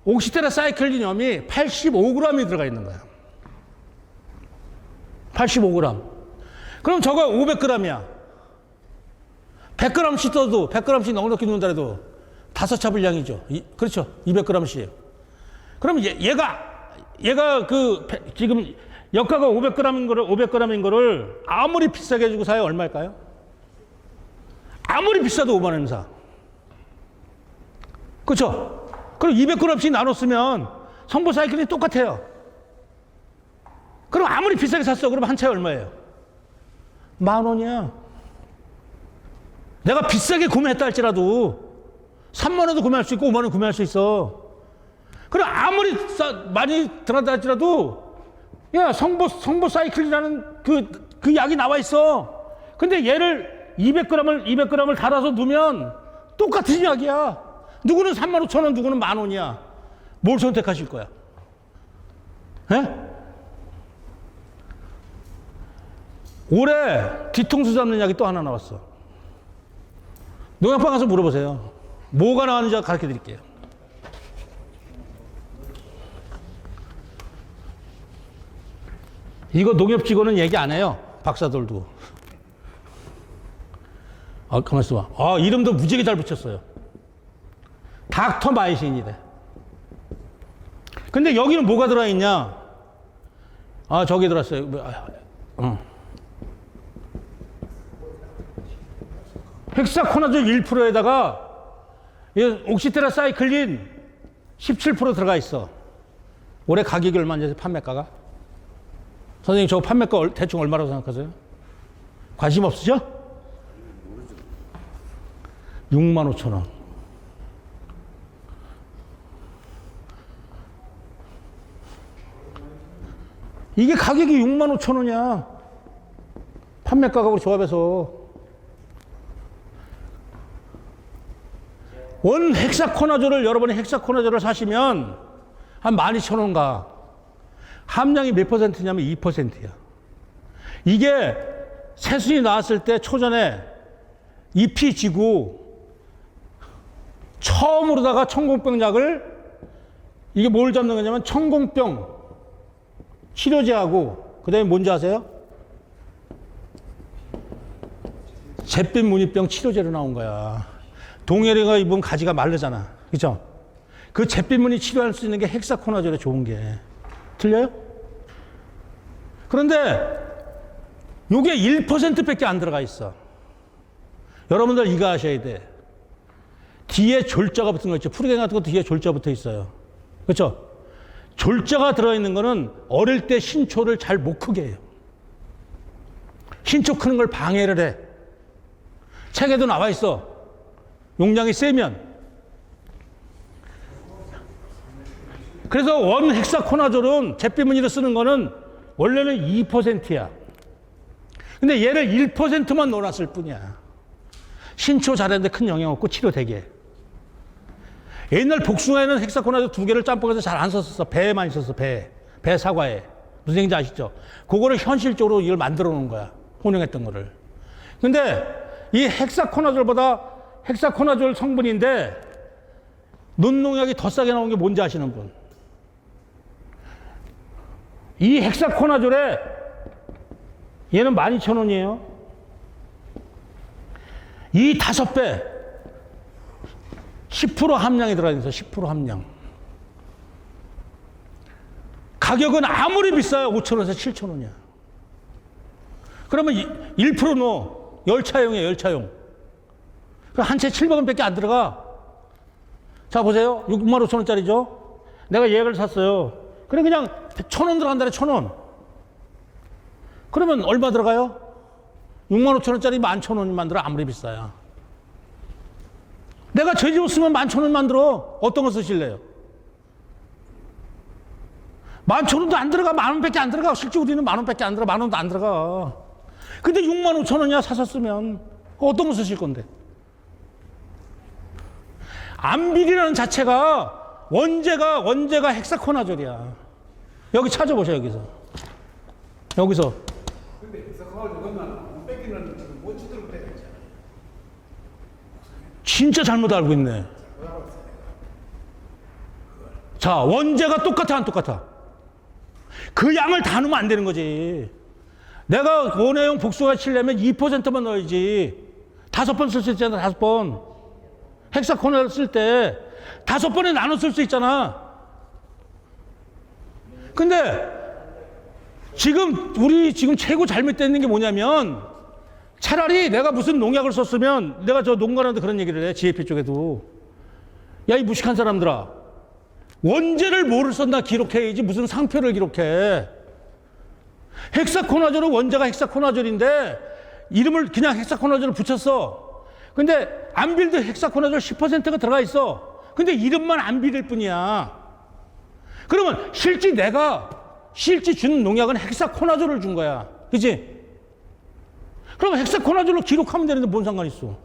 옥시테라사이클린염이 85g이 들어가 있는 거야. 85g. 그럼 저거 500g이야. 100g씩 떠도 100g씩 넉넉히 넣는다 해도 5차 분량이죠. 그렇죠. 200g씩. 그럼 얘가 지금 역가가 500g인 거를 아무리 비싸게 해주고 사야 얼마일까요? 아무리 비싸도 5만 원이면 사. 그렇죠? 그럼 200g씩 나눠 쓰면 성분 사이클이 똑같아요. 그럼 아무리 비싸게 샀어. 그럼 한 차에 얼마예요? 10,000원이야. 내가 비싸게 구매했다 할지라도 3만 원도 구매할 수 있고 5만 원 구매할 수 있어. 그럼 아무리 많이 들어간다 할지라도 야, 성보 사이클이라는 그 약이 나와 있어. 근데 얘를 200g을 달아서 넣으면 똑같은 약이야. 누구는 35,000원, 누구는 10,000원이야. 뭘 선택하실 거야? 에? 올해 뒤통수 잡는 약이 또 하나 나왔어. 농약방 가서 물어보세요. 뭐가 나왔는지 가르쳐 드릴게요. 이거 농협 직원은 얘기 안 해요. 박사들도. 가만 있어봐. 이름도 무지하게 잘 붙였어요. 닥터마이신이래. 근데 여기는 뭐가 들어있냐? 저기 들어왔어요. 헥사코나졸 1%에다가 옥시테라사이클린 17% 들어가 있어. 올해 가격이 얼마인지 판매가가? 선생님 저 판매가 대충 얼마라고 생각하세요? 관심 없으죠? 65,000원. 이게 가격이 65,000원이야. 판매가하고 조합해서. 원 헥사코나졸을 여러분이 헥사코나졸을 사시면 한 12,000원가. 함량이 몇 퍼센트냐면 2%야. 이게 새순이 나왔을 때 초전에 잎이 지고 처음으로다가 천공병 약을 이게 뭘 잡는 거냐면 천공병 치료제하고 그 다음에 뭔지 아세요? 잿빛 무늬병 치료제로 나온 거야. 동해리가 입은 가지가 마르잖아. 그죠? 그 잿빛 무늬 치료할 수 있는 게 헥사코나졸에 좋은 게. 틀려요? 그런데 요게 1%밖에 안 들어가 있어. 여러분들 이거 아셔야 돼. 뒤에 졸자가 붙은 거 있죠. 프리겐 같은 거 뒤에 졸자 붙어 있어요. 그렇죠? 졸자가 들어있는 거는 어릴 때 신초를 잘 못 크게 해요. 신초 크는 걸 방해를 해. 책에도 나와 있어. 용량이 세면. 그래서 원 헥사코나졸은 잿빛 무늬로 쓰는 거는 원래는 2%야. 근데 얘를 1%만 넣어놨을 뿐이야. 신초 잘했는데 큰 영향 없고 치료되게. 옛날 복숭아에는 헥사코나졸 2개를 짬뽕해서 잘 안 썼었어. 배에만 있었어. 배 사과에. 무슨 얘기인지 아시죠? 그거를 현실적으로 이걸 만들어 놓은 거야. 혼용했던 거를. 근데 이 헥사코나졸 성분인데 논농약이 더 싸게 나온 게 뭔지 아시는 분? 이 헥사코나졸에 얘는 12,000원이에요. 이 5배 10% 함량이 들어가 있어요. 10% 함량. 가격은 아무리 비싸요. 5,000원에서 7,000원이야. 그러면 1% 넣어. 열차용이에요. 열차용. 한 채 700원밖에 안 들어가. 자 보세요. 65,000원짜리죠. 내가 얘를 샀어요. 그래 그냥 1,000원 들어간다래. 1,000원. 그러면 얼마 들어가요? 65,000원짜리 11,000원만 들어. 아무리 비싸야. 내가 제주도 쓰면 11,000원만 들어. 어떤 거 쓰실래요? 11,000원도 안 들어가. 10,000원밖에 안 들어가. 실제 우리는 10,000원밖에 안 들어가. 10,000원도 안 들어가. 근데 65,000원이야 사서 쓰면. 어떤 거 쓰실 건데? 암빌이라는 자체가 원재가 헥사코나졸이야. 여기 찾아보세요. 여기서. 근데 헥사코나졸 그것만 뺏기는 지금 못 치도록 되어 있잖아. 진짜 잘못 알고 있네. 자, 원재가 똑같아, 안 똑같아? 그 양을 다 넣으면 안 되는 거지. 내가 원해용 복숭아 치려면 2%만 넣어야지. 5번 쓸 수 있잖아, 5번. 헥사코나졸 쓸 때 5번에 나눠 쓸 수 있잖아. 근데 우리 지금 최고 잘못되는 게 뭐냐면 차라리 내가 무슨 농약을 썼으면 내가 저 농가한테 그런 얘기를 해, GAP 쪽에도. 야, 이 무식한 사람들아. 원재를 뭐를 썼나 기록해야지 무슨 상표를 기록해. 헥사코나졸은 원재가 헥사코나졸인데 이름을 그냥 헥사코나졸을 붙였어. 근데 안빌드 헥사코나졸 10%가 들어가 있어. 근데 이름만 안빌일 뿐이야. 그러면 실제 주는 농약은 헥사코나졸을 준 거야. 그치? 그럼 헥사코나졸로 기록하면 되는데 뭔 상관 있어?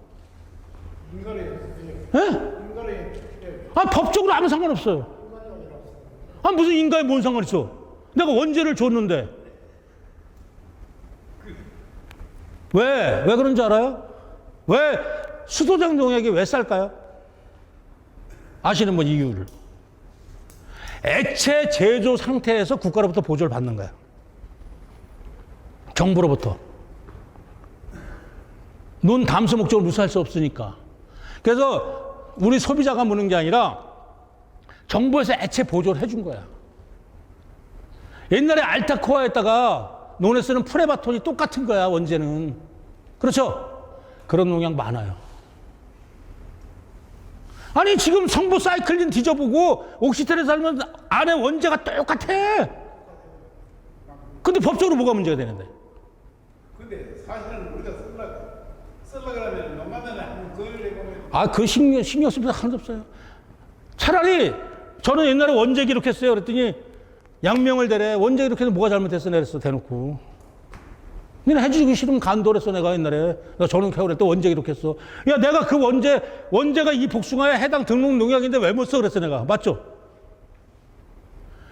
법적으로 아무 상관 없어요. 무슨 인가에 뭔 상관 있어? 내가 원재를 줬는데. 왜 그런 줄 알아요? 왜 수도장 농약이 왜 쌀까요? 아시는 분 이유를. 액체 제조 상태에서 국가로부터 보조를 받는 거야. 정부로부터. 논 담수 목적으로 무사할 수 없으니까. 그래서 우리 소비자가 무는 게 아니라 정부에서 액체 보조를 해준 거야. 옛날에 알타코아에다가 논에 쓰는 프레바톤이 똑같은 거야, 원재는. 그렇죠? 그런 농약 많아요. 아니, 지금 성보 사이클린 뒤져보고 옥시텔에 살면 안에 원재가 똑같아. 근데 법적으로 뭐가 문제가 되는데? 근데 사실은 우리가 쓰려고 하면 농가면에 한번 거리를 해보면 그 신경 쓰면서 하나도 없어요. 차라리 저는 옛날에 원재 기록했어요. 그랬더니 양명을 대래. 원재 기록해서 뭐가 잘못했어? 그랬어, 대놓고. 니네 해주기 싫으면 간도랬어, 내가 옛날에. 내가 저는 겨울에 또 원재 기록했어. 야, 내가 그 원재가 이 복숭아에 해당 등록 농약인데 왜 못 써? 그랬어, 내가. 맞죠?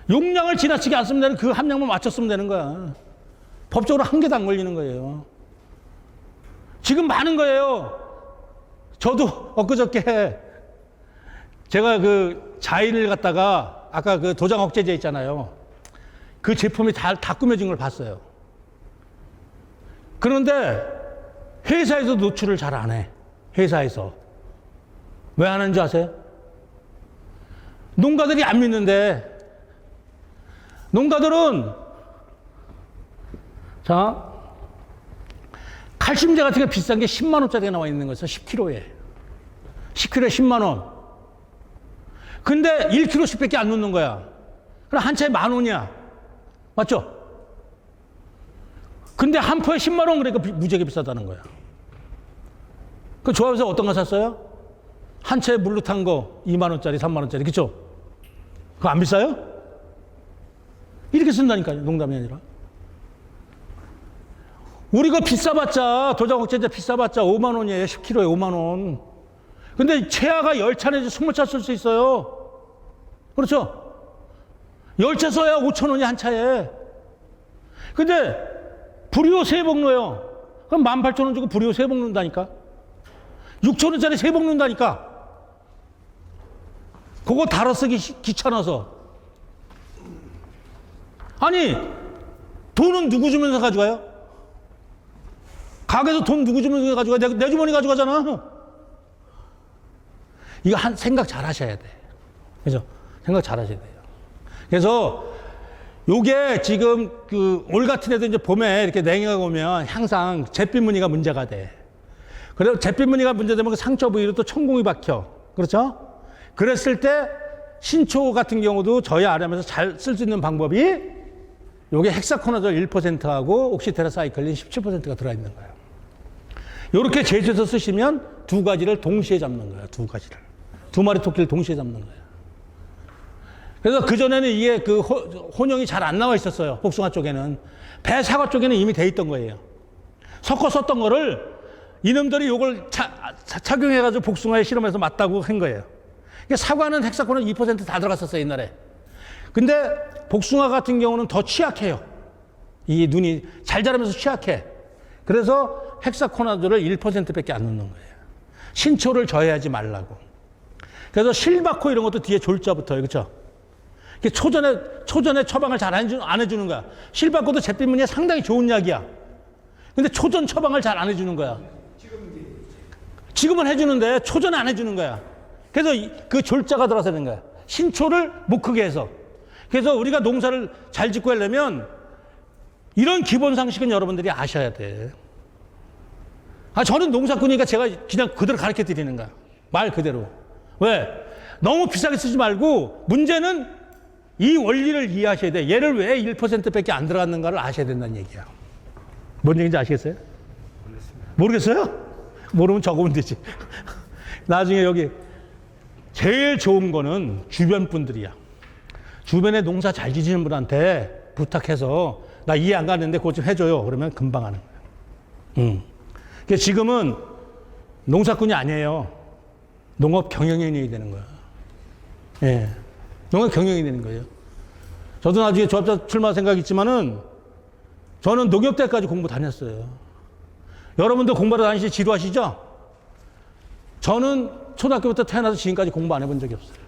용량을 지나치게 안 쓰면 되는 그 함량만 맞췄으면 되는 거야. 법적으로 한 개도 안 걸리는 거예요. 지금 많은 거예요. 저도 엊그저께 제가 그 자인을 갖다가 아까 그 도장 억제제 있잖아요. 그 제품이 다 꾸며진 걸 봤어요. 그런데 회사에서 노출을 잘 안 해. 회사에서. 왜 안 하는지 아세요? 농가들이 안 믿는데. 농가들은 자, 칼슘제 같은 게 비싼 게 10만 원짜리가 나와 있는 거예요. 10kg에. 10kg에 10만 원. 근데 1kg씩밖에 안 넣는 거야. 그럼 한 차에 10,000원이야. 맞죠? 근데 한 포에 10만 원 그러니까 무지하게 비싸다는 거야. 그 조합에서 어떤 거 샀어요? 한 차에 물로 탄 거 2만 원짜리, 3만 원짜리. 그쵸? 그거 안 비싸요? 이렇게 쓴다니까요. 농담이 아니라. 우리가 비싸봤자, 도장억제제 비싸봤자 5만 원이에요. 10kg에 5만 원. 근데 최하가 10차 내지 20차 쓸 수 있어요. 그렇죠? 10차 써야 5천 원이 한 차에. 근데 불이호 3봉 넣어요. 그럼 18,000원 주고 불이호 3봉 넣는다니까. 6,000원짜리 3봉 넣는다니까. 그거 달아 쓰기 귀찮아서. 아니, 돈은 누구 주면서 가져가요? 가게에서 돈 누구 주면서 가져가? 내 주머니 가져가잖아. 이거 생각 잘 하셔야 돼. 그죠? 생각 잘 하셔야 돼요. 그래서 요게 지금 올 같은 애도 이제 봄에 이렇게 냉해가 오면 항상 잿빛 무늬가 문제가 돼. 그래서 잿빛 무늬가 문제되면 그 상처 부위로 또 천공이 박혀. 그렇죠? 그랬을 때 신초 같은 경우도 저희 아람에서 잘 쓸 수 있는 방법이 요게 헥사코나졸 1%하고 옥시테라사이클린 17%가 들어있는 거예요. 요렇게 제조해서 쓰시면 두 가지를 동시에 잡는 거예요. 두 가지를. 두 마리 토끼를 동시에 잡는 거예요. 그래서 그전에는 이게 그 혼용이 잘 안 나와 있었어요. 복숭아 쪽에는. 배 사과 쪽에는 이미 돼 있던 거예요. 섞어 썼던 거를 이놈들이 요걸 착용해가지고 복숭아에 실험해서 맞다고 한 거예요. 그러니까 사과는 헥사코나졸 2% 다 들어갔었어요, 옛날에. 근데 복숭아 같은 경우는 더 취약해요. 이 눈이 잘 자라면서 취약해. 그래서 헥사코나졸을 1%밖에 안 넣는 거예요. 신초를 저해하지 말라고. 그래서 실바코 이런 것도 뒤에 졸자 붙어요. 그렇죠? 초전에 처방을 잘 안 해주는 거야. 실바코드 잿빛무늬에 상당히 좋은 약이야. 근데 초전 처방을 잘 안 해주는 거야. 지금은 해주는데 초전에 안 해주는 거야. 그래서 그 졸자가 들어서 되는 거야. 신초를 못 크게 해서. 그래서 우리가 농사를 잘 짓고 하려면 이런 기본 상식은 여러분들이 아셔야 돼. 저는 농사꾼이니까 제가 그냥 그대로 가르쳐 드리는 거야. 말 그대로. 왜? 너무 비싸게 쓰지 말고 문제는 이 원리를 이해하셔야 돼. 얘를 왜 1%밖에 안 들어갔는가를 아셔야 된다는 얘기야. 뭔 얘기인지 아시겠어요? 모르겠어요? 모르면 적으면 되지. 나중에 여기 제일 좋은 거는 주변 분들이야. 주변에 농사 잘 지시는 분한테 부탁해서 나 이해 안 가는데 그거 좀 해줘요. 그러면 금방 하는 거야. 그러니까 지금은 농사꾼이 아니에요. 농업 경영인이 되는 거야. 예. 농업 경영이 되는 거예요. 저도 나중에 조합자 출마 생각 있지만은 저는 농협대까지 공부 다녔어요. 여러분도 공부하러 다니시 지루하시죠? 저는 초등학교부터 태어나서 지금까지 공부 안 해본 적이 없어요.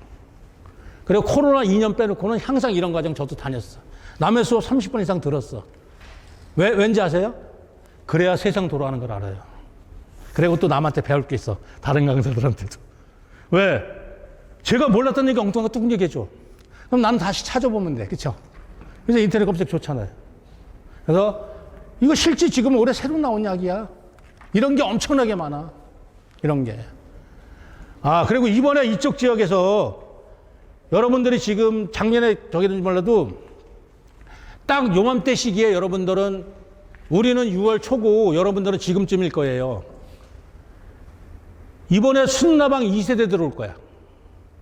그리고 코로나 2년 빼놓고는 항상 이런 과정 저도 다녔어. 남의 수업 30분 이상 들었어. 왠지 아세요? 그래야 세상 돌아가는 걸 알아요. 그리고 또 남한테 배울 게 있어. 다른 강사들한테도. 왜? 제가 몰랐던 얘기 엉뚱한 거 뚝 얘기해줘. 그럼 나는 다시 찾아보면 돼. 그쵸? 그래서 인터넷 검색 좋잖아요. 그래서 이거 실제 지금 올해 새로 나온 약이야. 이런 게 엄청나게 많아. 이런 게. 그리고 이번에 이쪽 지역에서 여러분들이 지금 작년에 저기든지 몰라도 딱 요맘때 시기에 여러분들은 우리는 6월 초고 여러분들은 지금쯤일 거예요. 이번에 순나방 2세대 들어올 거야.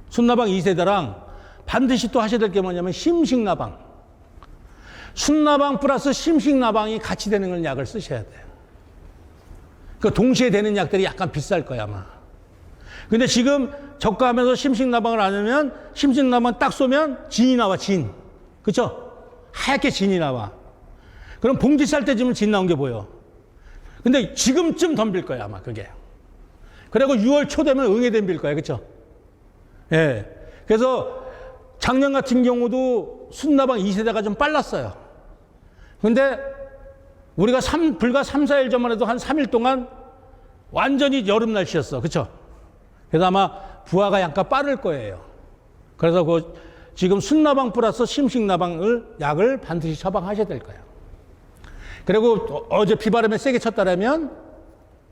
순나방 2세대랑 반드시 또 하셔야 될 게 뭐냐면 심식나방. 순나방 플러스 심식나방이 같이 되는 약을 쓰셔야 돼요. 그 동시에 되는 약들이 약간 비쌀 거야 아마. 근데 지금 저가하면서 심식나방을 안 하면 심식나방 딱 쏘면 진이 나와 진. 그쵸? 하얗게 진이 나와. 그럼 봉지 쌀 때쯤은 진 나온 게 보여. 근데 지금쯤 덤빌 거야 아마 그게. 그리고 6월 초 되면 응애 덤빌 거야. 그쵸? 예. 그래서 작년 같은 경우도 순나방 2세대가 좀 빨랐어요. 근데 우리가 불과 3, 4일 전만 해도 한 3일 동안 완전히 여름 날씨였어. 그쵸? 그래서 아마 부하가 약간 빠를 거예요. 그래서 지금 순나방 플러스 심식나방을 약을 반드시 처방하셔야 될 거예요. 그리고 어제 비바람에 세게 쳤다라면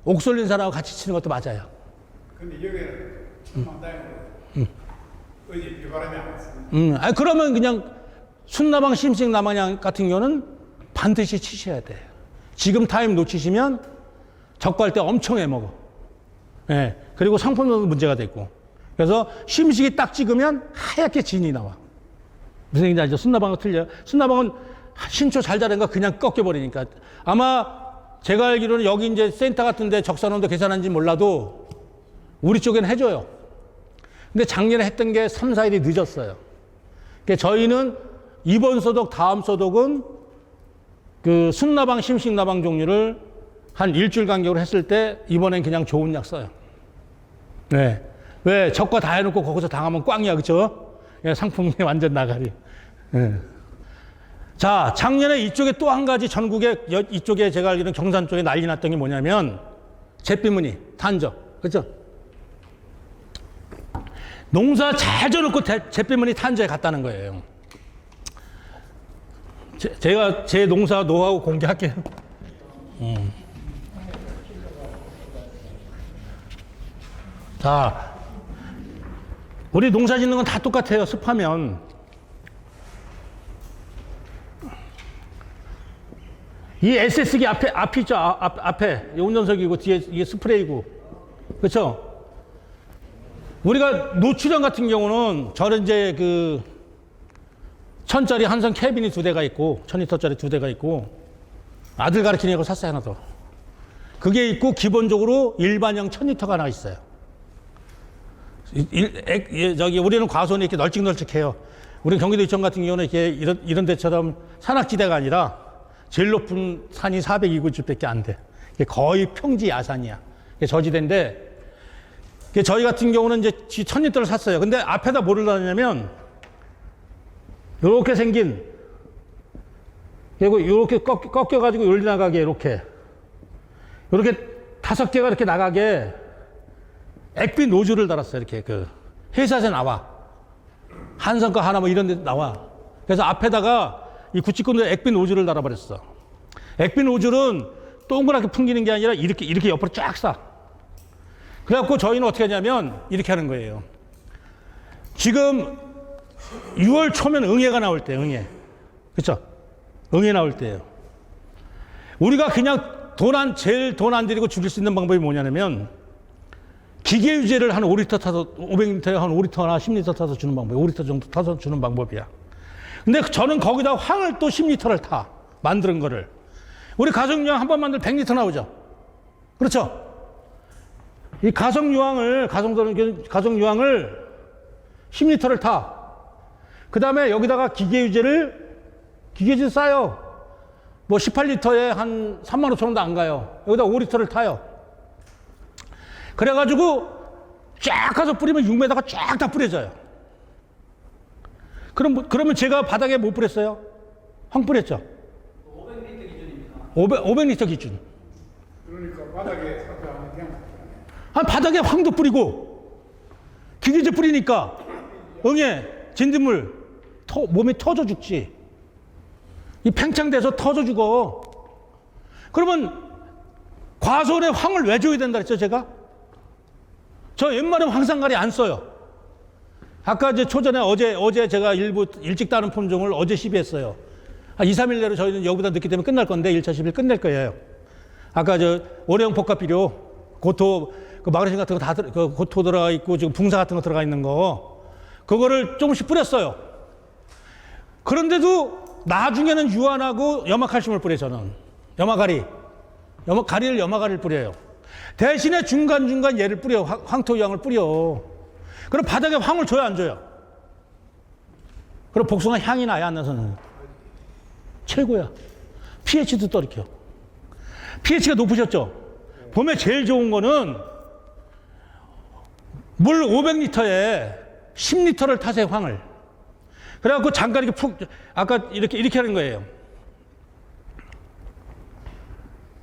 옥솔린 사람하고 같이 치는 것도 맞아요. 근데 여기는 천만다행으로 어제 비바람이 안 왔습니다. 그러면 그냥 순나방 심식나방 같은 경우는 반드시 치셔야 돼요. 지금 타임 놓치시면 적발 때 엄청 애먹어. 예. 그리고 상품도 문제가 됐고. 그래서 심식이 딱 찍으면 하얗게 진이 나와. 무슨 얘기인지 알죠? 순나방은 틀려요. 순나방은 신초 잘 자란 거 그냥 꺾여버리니까. 아마 제가 알기로는 여기 이제 센터 같은데 적산원도 계산한지 몰라도 우리 쪽에는 해줘요. 근데 작년에 했던 게 3, 4일이 늦었어요. 그러니까 저희는 이번 소독, 다음 소독은 그 순나방, 심식나방 종류를 한 일주일 간격으로 했을 때 이번엔 그냥 좋은 약 써요. 네. 왜? 적과 다 해놓고 거기서 당하면 꽝이야. 그쵸? 예, 상품이 완전 나가리. 네. 자, 작년에 이쪽에 또 한 가지 전국에 이쪽에 제가 알기로는 경산 쪽에 난리 났던 게 뭐냐면 잿빛무늬, 탄저. 그쵸? 농사 잘 져놓고 잿빛무늬 탄저에 갔다는 거예요. 제가 제 농사 노하우 공개할게요. 자, 우리 농사 짓는 건 다 똑같아요. 습하면. 이 SS기 앞이 있죠. 앞에. 운전석이고 뒤에 이게 스프레이고. 그렇죠? 우리가 노출형 같은 경우는 저는 이제 그 1000짜리 한성 캐빈이 2대가 있고 1000리터짜리 2대가 있고 아들 가르치려고 샀어요. 하나 더. 그게 있고 기본적으로 일반형 1000리터가 하나 있어요. 저기 우리는 과수원이 이렇게 널찍널찍해요. 우리 경기도 이천 같은 경우는 이렇게 이런 데처럼 산악지대가 아니라 제일 높은 산이 420주밖에 안 돼. 거의 평지 야산이야. 저지대인데 저희 같은 경우는 이제 1000리터를 샀어요. 근데 앞에다 뭐를 놨냐면 요렇게 생긴, 그리고 요렇게 꺾여가지고 열리 나가게, 요렇게 5개가 이렇게 나가게 액빈 노즐을 달았어요. 이렇게 그 회사에서 나와. 한성과 하나 뭐 이런 데 나와. 그래서 앞에다가 이 구찌콘도 액빈 노즐을 달아버렸어. 액빈 노즐은 동그랗게 풍기는 게 아니라 이렇게 옆으로 쫙 쏴. 그래갖고 저희는 어떻게 하냐면 이렇게 하는 거예요. 지금 6월 초면 응애가 나올 때, 응애. 그쵸? 응애 나올 때예요. 우리가 그냥 제일 돈 안 들이고 죽일 수 있는 방법이 뭐냐면 기계 유제를 한 5리터 타서 500리터에 한 5리터나 10리터 타서 주는 방법이에요. 5리터 정도 타서 주는 방법이야. 근데 저는 거기다 황을 또 10리터를 타. 만드는 거를. 우리 가정유황 한 번 만들 100리터 나오죠. 그렇죠? 이 가정유황을 10리터를 타. 그 다음에 여기다가 기계유제 싸요. 뭐 18리터에 한 3만 5천 원도 안 가요. 여기다 5리터를 타요. 그래가지고 쫙 가서 뿌리면 6m가 쫙 다 뿌려져요. 그러면 제가 바닥에 못 뿌렸어요? 황 뿌렸죠? 500리터 기준입니다. 500리터 기준. 그러니까 바닥에 살펴하면 그냥 바닥에 황도 뿌리고 기계제 뿌리니까 응애, 진딧물 몸이 터져 죽지. 이 팽창돼서 터져 죽어. 그러면 과수원에 황을 왜 줘야 된다 그랬죠, 제가? 저 웬만하면 황산가리 안 써요. 아까 이제 초전에 어제 제가 일부 일찍 따는 품종을 어제 시비했어요. 한 2, 3일 내로 저희는 여기보다 늦기 때문에 끝날 건데 1차 시비를 끝낼 거예요. 아까 저 원형 복합비료, 고토, 그 마그네슘 같은 거 다 그 고토 들어가 있고 지금 붕사 같은 거 들어가 있는 거 그거를 조금씩 뿌렸어요. 그런데도 나중에는 유한하고 염화칼슘을 뿌려요, 저는. 염화가리를 뿌려요. 대신에 중간중간 얘를 뿌려, 황토유황을 뿌려. 그럼 바닥에 황을 줘요, 안 줘요? 그럼 복숭아 향이 나요, 안 나서는? 최고야. pH도 떨어져. pH가 높으셨죠? 봄에 제일 좋은 거는 물 500리터에 10리터를 타세요, 황을. 그래갖고 잠깐 이렇게 아까 이렇게 하는 거예요.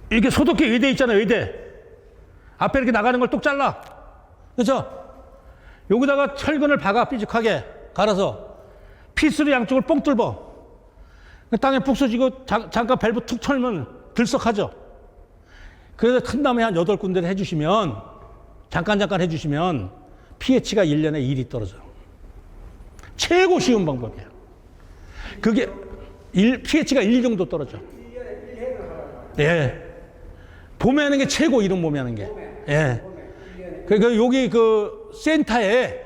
이렇게 소독기 의대 있잖아요, 의대. 앞에 이렇게 나가는 걸 뚝 잘라. 그렇죠? 여기다가 철근을 박아, 삐죽하게 갈아서. 피스로 양쪽을 뽕 뚫어. 땅에 푹 쏘지고 잠깐 밸브 툭 털면 들썩하죠? 그래서 큰 나무에 한 8군데를 해주시면, 잠깐 해주시면 pH가 1년에 1이 떨어져요. 최고 쉬운 방법이에요. 그게 pH가 1 정도 떨어져. 예. 봄에 하는 게 최고, 이런 봄에 하는 게. 예. 그러니까 여기 그 센터에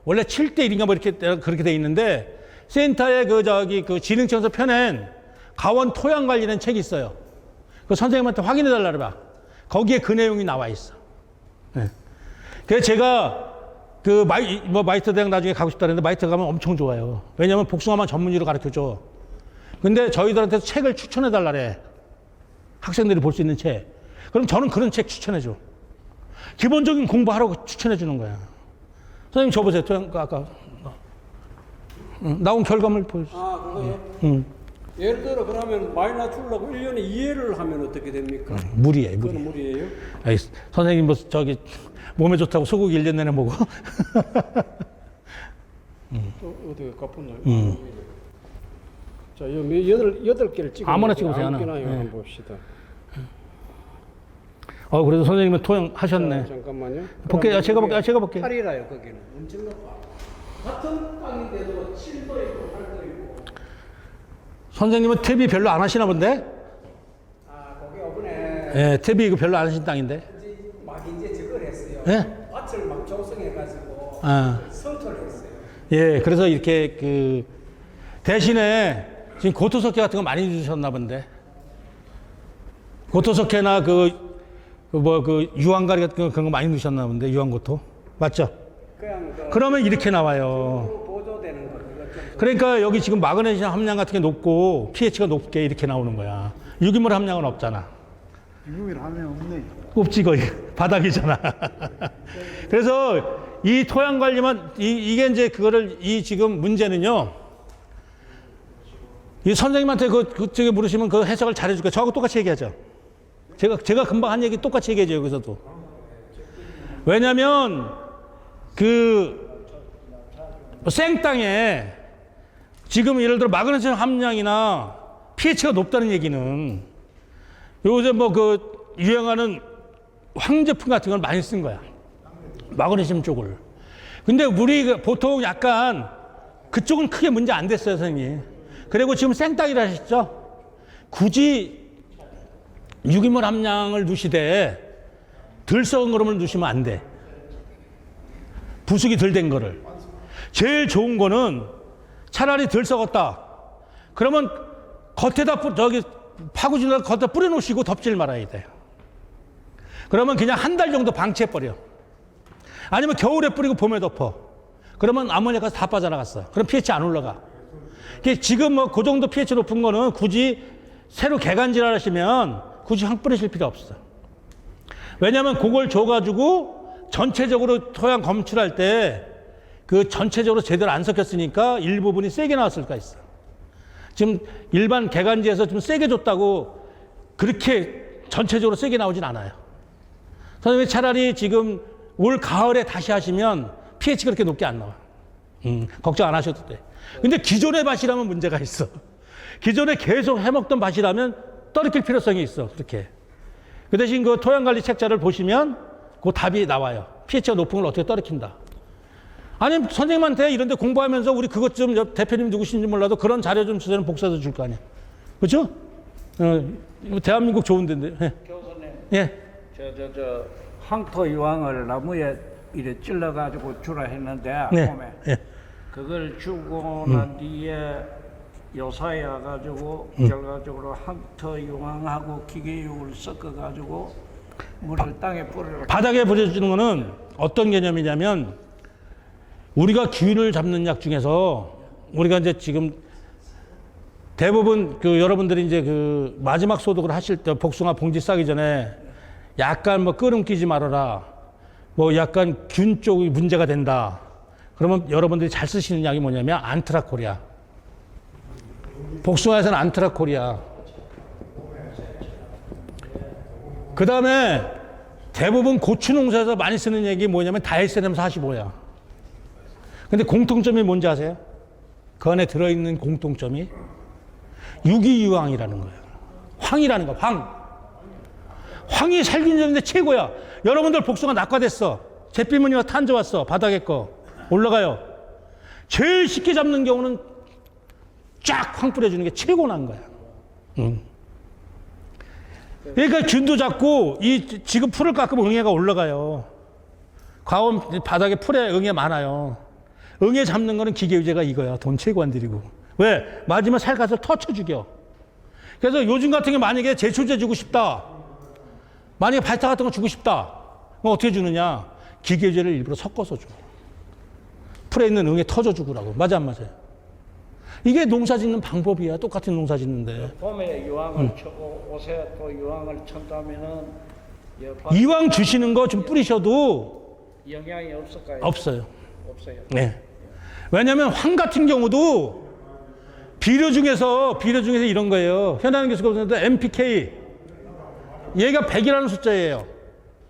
원래 7대1인가 뭐 이렇게 그렇게 돼 있는데 센터에 그 진흥청에서 펴낸 가원 토양 관리라는 책이 있어요. 그 선생님한테 확인해 달라 그래봐. 거기에 그 내용이 나와 있어. 예. 그래서 제가 그 마이스터 대학 나중에 가고 싶다 그랬는데 마이스터 가면 엄청 좋아요. 왜냐면 복숭아만 전문의로 가르쳐 줘. 근데 저희들한테 책을 추천해 달라 그래. 학생들이 볼 수 있는 책. 그럼 저는 그런 책 추천해 줘. 기본적인 공부하라고 추천해 주는 거야. 선생님 줘보세요. 아까 나온 결과물 보여주세요. 아, 그거요? 예를 들어 그러면 많이 낮추려고 1년에 2회를 하면 어떻게 됩니까? 무리예요, 그건 무리예요? 아이, 선생님 뭐 저기 몸에 좋다고 소고기 1년 내내 먹어? 어떻게 갚았나요? 자, 여덟 개를 찍어. 아무나 찍어보세요, 하나. 아무나 네. 한번 봅시다. 그래도 선생님은 토양 하셨네. 자, 잠깐만요. 볼게요. 제가 볼게요. 8이라요, 거기는. 엄청 높아. 같은 땅인데도 7도 있고 8도 있고. 선생님은 퇴비 별로 안 하시나 본데? 아, 거기 이번에 예, 퇴비 이거 별로 안 하신 땅인데. 이제 저걸 했어요. 예? 밭을 막 조성해가지고 아. 성토를 했어요. 예, 그래서 이렇게 그 대신에 지금 고토석회 같은 거 많이 주셨나 본데. 고토석회나 유황가리 같은 거 그런 거 많이 넣으셨나 본데, 유황고토. 맞죠? 그냥 그러면 이렇게 나와요. 보조되는 거. 그러니까 여기 지금 마그네슘 함량 같은 게 높고 pH가 높게 이렇게 나오는 거야. 유기물 함량은 없잖아. 유기물 하면 없네. 없지, 거의. 바닥이잖아. 그래서 이 토양 관리만, 이게 이제 그거를, 이 지금 문제는요, 이 선생님한테 저기 물으시면 그 해석을 잘해줄 거예요. 저하고 똑같이 얘기하죠. 제가 금방 한 얘기 똑같이 얘기하죠, 여기서도. 왜냐면, 생땅에 지금 예를 들어 마그네슘 함량이나 pH가 높다는 얘기는 요즘 유행하는 황제품 같은 걸 많이 쓴 거야. 마그네슘 쪽을. 근데 우리 보통 약간 그쪽은 크게 문제 안 됐어요, 선생님. 그리고 지금 생땅이라 하셨죠? 굳이 유기물 함량을 누시되 덜 썩은 거름을 누시면 안 돼. 부숙이 덜 된 거를. 제일 좋은 거는 차라리 덜 썩었다. 그러면 겉에다 파구지를 겉에 뿌려놓으시고 덮질 말아야 돼요. 그러면 그냥 한 달 정도 방치해버려. 아니면 겨울에 뿌리고 봄에 덮어. 그러면 아모니아가 다 빠져나갔어. 그럼 pH 안 올라가. 지금 그 정도 pH 높은 거는 굳이 새로 개간질을 하시면 굳이 황 뿌리실 필요 없어. 왜냐면 그걸 줘가지고 전체적으로 토양 검출할 때 전체적으로 제대로 안 섞였으니까 일부분이 세게 나왔을 수가 있어. 지금 일반 개간지에서 좀 세게 줬다고 그렇게 전체적으로 세게 나오진 않아요. 선생님이 차라리 지금 올 가을에 다시 하시면 pH 그렇게 높게 안 나와. 걱정 안 하셔도 돼. 근데 기존의 밭이라면 문제가 있어. 기존에 계속 해먹던 밭이라면 떨어뜨릴 필요성이 있어. 그렇게. 그 대신 그 토양관리 책자를 보시면 그 답이 나와요. pH가 높은 걸 어떻게 떨어뜨린다. 아니면 선생님한테 이런 데 공부하면서 우리 그것 좀 대표님 누구신지 몰라도 그런 자료 좀 주세요. 복사도 줄 거 아니야. 그렇죠? 대한민국 좋은 데인데. 예. 교수님, 예. 저 황토 유황을 나무에 이래 찔러가지고 주라 했는데 네. 봄에 예. 그걸 주고 난 뒤에 요사에 와가지고 결과적으로 황토 유황하고 기계육을 섞어가지고 물을 땅에 뿌려라. 바닥에 뿌려주는 거는 어떤 개념이냐면 우리가 균을 잡는 약 중에서 우리가 이제 지금 대부분 여러분들이 이제 마지막 소독을 하실 때 복숭아 봉지 싸기 전에 약간 끓음 끼지 말아라. 약간 균 쪽이 문제가 된다. 그러면 여러분들이 잘 쓰시는 약이 뭐냐면 안트라콜이야. 복숭아에서는 안트라콜이야. 그 다음에 대부분 고추 농사에서 많이 쓰는 약이 뭐냐면 다이세렝 45야. 근데 공통점이 뭔지 아세요? 그 안에 들어있는 공통점이 유기유황이라는 거예요. 황이라는 거, 황이 살균제인데 최고야. 여러분들 복숭아 낙과됐어. 잿비무늬가 탄저 왔어. 바닥에 거. 올라가요. 제일 쉽게 잡는 경우는 쫙 황 뿌려주는 게 최고 난 거야. 그러니까 균도 잡고 지금 풀을 깎으면 응애가 올라가요. 과원 바닥에 풀에 응애 많아요. 응애 잡는 거는 기계유제가 이거야. 돈 최고 안 들이고. 왜? 맞으면 살갗을 터쳐 죽여. 그래서 요즘 같은 게 만약에 제초제 주고 싶다. 만약에 발타 같은 거 주고 싶다. 그럼 어떻게 주느냐? 기계유제를 일부러 섞어서 줘. 풀에 있는 응애 터져 죽으라고. 맞아 안 맞아요? 이게 농사 짓는 방법이야. 똑같은 농사 짓는데. 봄에 유황을 쳐고 옷에 또 유황을 쳤다면은 이왕 주시는 거 좀 뿌리셔도 영향이 없을까요? 없어요. 없어요. 네. 왜냐하면 황 같은 경우도 비료 중에서 이런 거예요. 현안 교수가 보는데 NPK 얘가 100이라는 숫자예요.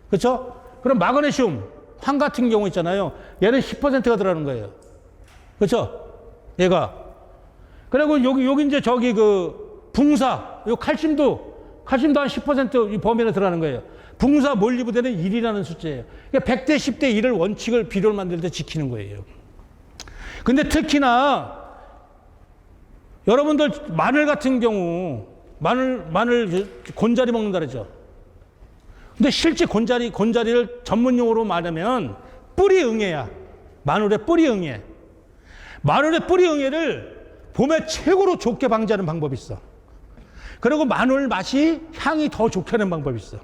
그렇죠? 그럼 마그네슘 황 같은 경우 있잖아요. 얘는 10%가 들어가는 거예요. 그렇죠? 얘가. 그리고 여기 이제 저기 붕사, 요 칼슘도 한 10% 범위에 들어가는 거예요. 붕사 몰리브대는 1이라는 숫자예요. 그러니까 100대 10대 1을 원칙을 비료를 만들 때 지키는 거예요. 근데 특히나 여러분들 마늘 같은 경우 마늘 곤자리 먹는다 그러죠. 근데 실제 곤자리를 전문용어로 말하면 뿌리 응애야. 마늘의 뿌리 응애. 마늘의 뿌리 응애를 봄에 최고로 좋게 방지하는 방법이 있어. 그리고 마늘 맛이 향이 더 좋게 하는 방법이 있어.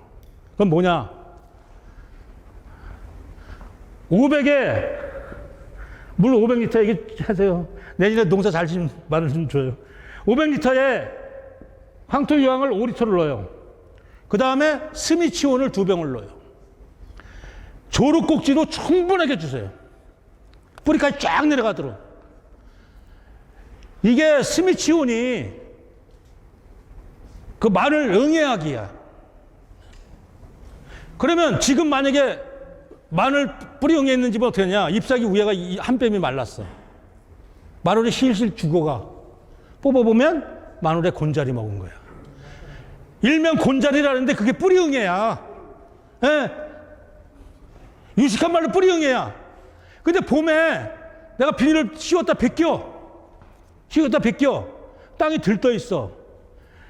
그건 뭐냐? 500에 물 500리터 얘기하세요. 내년에 농사 잘 지면 마늘 좀 줘요. 500리터에 황토 유황을 5리터를 넣어요. 그 다음에 스미치온을 2병을 넣어요. 조루꼭지로 충분하게 주세요. 뿌리까지 쫙 내려가도록. 이게 스미치온이 그 말을 응애하기야. 그러면 지금 만약에 마늘 뿌리 응애했는 집은 어떻게 하냐? 잎사귀 위에가 한 뼘이 말랐어. 마늘이 실실 죽어가. 뽑아보면 마늘에 곤자리 먹은 거야. 일명 곤자리라는데 그게 뿌리 응애야. 예. 유식한 말로 뿌리 응애야. 근데 봄에 내가 비닐을 씌웠다 벗겨. 땅이 들떠 있어.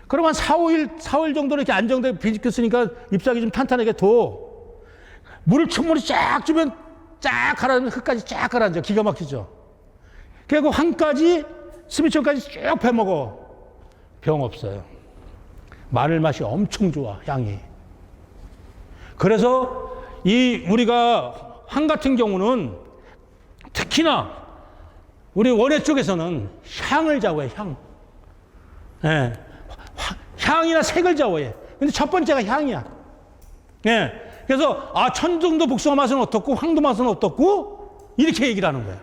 그럼 한 4일 정도 이렇게 안정되게 비집혔으니까 잎사귀 좀 탄탄하게 둬. 물을 충분히 쫙 주면 쫙 가라앉으면 흙까지 쫙 가라앉아. 기가 막히죠. 그리고 황까지, 스미천까지 쭉 빼먹어. 병 없어요. 마늘 맛이 엄청 좋아, 향이. 그래서 우리가 황 같은 경우는 특히나 우리 원예 쪽에서는 향을 좌우해, 향. 예. 향이나 색을 좌우해. 근데 첫 번째가 향이야. 예. 그래서, 천정도 복숭아 맛은 어떻고, 황도 맛은 어떻고, 이렇게 얘기를 하는 거야.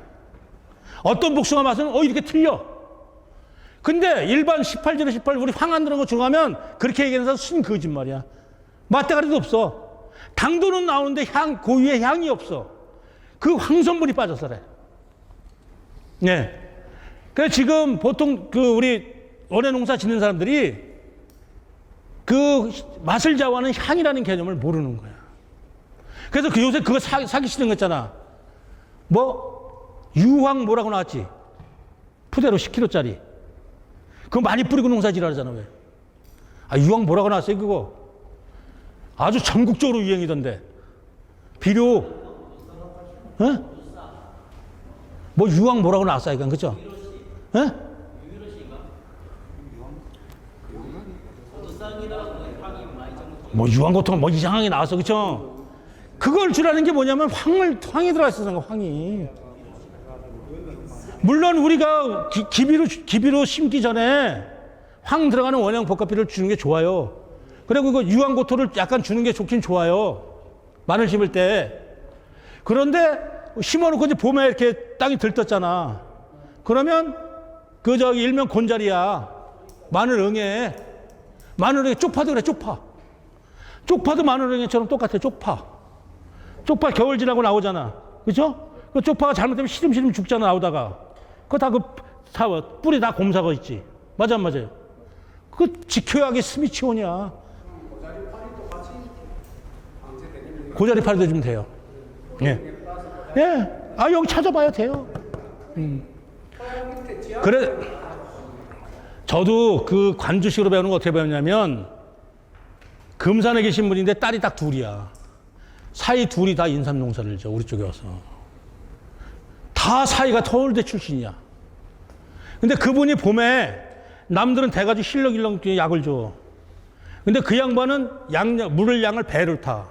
어떤 복숭아 맛은, 이렇게 틀려. 근데 일반 18절에 18, 우리 황 안 들어간 거 중하면 그렇게 얘기하는 사람 순 거짓말이야. 맛대가리도 없어. 당도는 나오는데 고유의 향이 없어. 그 황성분이 빠져서 그래. 네. 그래서 지금 보통 우리 원예 농사 짓는 사람들이 그 맛을 좌우하는 향이라는 개념을 모르는 거야. 그래서 요새 그거 사기 싫은 거 있잖아. 유황 뭐라고 나왔지? 푸대로 10kg짜리. 그거 많이 뿌리고 농사질 하잖아, 왜? 유황 뭐라고 나왔어요, 그거? 아주 전국적으로 유행이던데. 비료. 유황 뭐라고 나왔어요, 이건, 그죠? 유황 같은 거 이상하게 나왔어, 그쵸? 그걸 주라는 게 뭐냐면 황이 들어가 있어서 황이. 물론 우리가 기비로 심기 전에 황 들어가는 원형 복합비를 주는 게 좋아요. 그리고 그 유황고토를 약간 주는 게 좋긴 좋아요. 마늘 심을 때. 그런데 심어놓고 이제 봄에 이렇게 땅이 들떴잖아. 그러면 일명 곤자리야. 마늘 응애. 마늘 응애 쪽파도 그래, 쪽파. 쪽파도 마늘 응애처럼 똑같아, 쪽파. 쪽파 겨울 지나고 나오잖아. 그죠? 그 쪽파가 잘못되면 시름시름 죽잖아, 나오다가. 그거 다 뿌리 다 곰사가 있지. 맞아, 안 맞아요? 그 지켜야 하게 스미치온이야. 고자리 파리도 주면 돼요. 예. 예. 여기 찾아봐야 돼요. 그래. 저도 그 관주식으로 배우는 거 어떻게 배웠냐면, 금산에 계신 분인데 딸이 딱 둘이야. 사이 둘이 다 인삼 농사를 져, 우리 쪽에 와서. 다 사이가 서울대 출신이야. 근데 그분이 봄에 남들은 대가지고 실렁일렁 약을 줘. 근데 그 양반은 물을 양을 배를 타.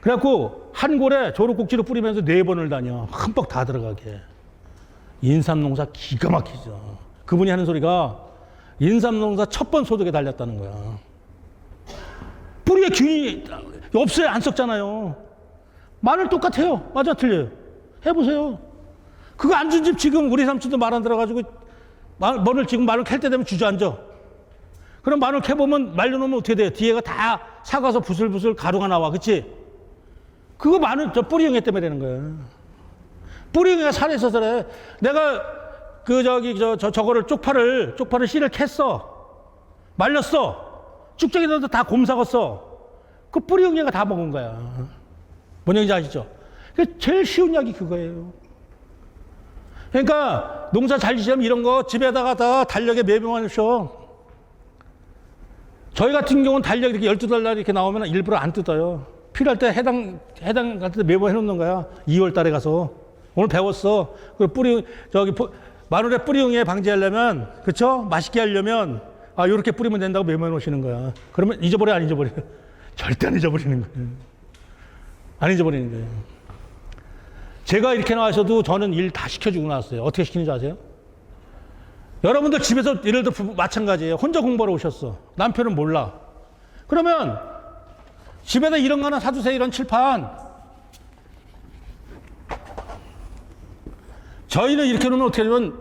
그래갖고 한 골에 조루꼭지로 뿌리면서 4번을 다녀. 흠뻑 다 들어가게. 인삼 농사 기가 막히죠. 그분이 하는 소리가 인삼 농사 첫 번 소득에 달렸다는 거야. 뿌리에 균이 없어요. 안 썩잖아요. 마늘 똑같아요. 맞아, 틀려요. 해보세요. 그거 안 준 집 지금 우리 삼촌도 말 안 들어가지고 마늘 캘 때 되면 주저앉아. 그럼 마늘 캐보면 말려놓으면 어떻게 돼요? 뒤에가 다 사가서 부슬부슬 가루가 나와. 그치? 그거 마늘 뿌리형애 때문에 되는 거야. 뿌리형애가 살에 있어서 그래. 내가 저거를 쪽파를 씨를 캤어. 말렸어. 쭉정이들도 다 곰삭았어. 그 뿌리형애가 다 먹은 거야. 뭔 얘기인지 아시죠? 제일 쉬운 약이 그거예요. 그러니까 농사 잘 지으면 이런 거 집에다가 다 달력에 매병하십시오. 저희 같은 경우는 달력 이렇게 12달 이렇게 나오면 일부러 안 뜯어요. 필요할 때 해당 같은 데 매번 해놓는 거야. 2월 달에 가서. 오늘 배웠어. 마늘에 뿌리응애 방지하려면, 그쵸? 맛있게 하려면, 요렇게 뿌리면 된다고 메모해 놓으시는 거야. 그러면 잊어버려, 안 잊어버려? 절대 안 잊어버리는 거예요. 안 잊어버리는 거예요. 제가 이렇게 나와서도 저는 일 다 시켜주고 나왔어요. 어떻게 시키는지 아세요? 여러분들 집에서 예를 들어 마찬가지예요. 혼자 공부하러 오셨어. 남편은 몰라. 그러면 집에다 이런 거 하나 사두세요. 이런 칠판. 저희는 이렇게 놓으면 어떻게 되면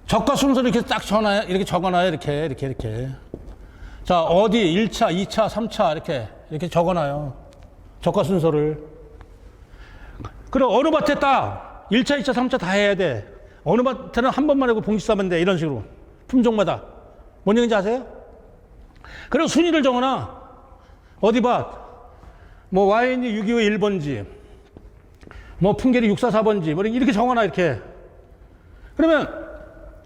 적과 순서를 이렇게 딱 이렇게 적어놔요. 이렇게. 자, 어디 1차, 2차, 3차 이렇게 적어놔요. 적과 순서를. 그럼 어느 밭에 딱 1차, 2차, 3차 다 해야 돼. 어느 밭에는 한 번만 하고 봉지 싸면 돼. 이런 식으로. 품종마다. 뭔 얘기인지 아세요? 그리고 순위를 정해놔. 어디 밭? 뭐 와인이 625 1번지. 뭐 풍계리 644번지. 뭐 이렇게 정해놔, 이렇게. 그러면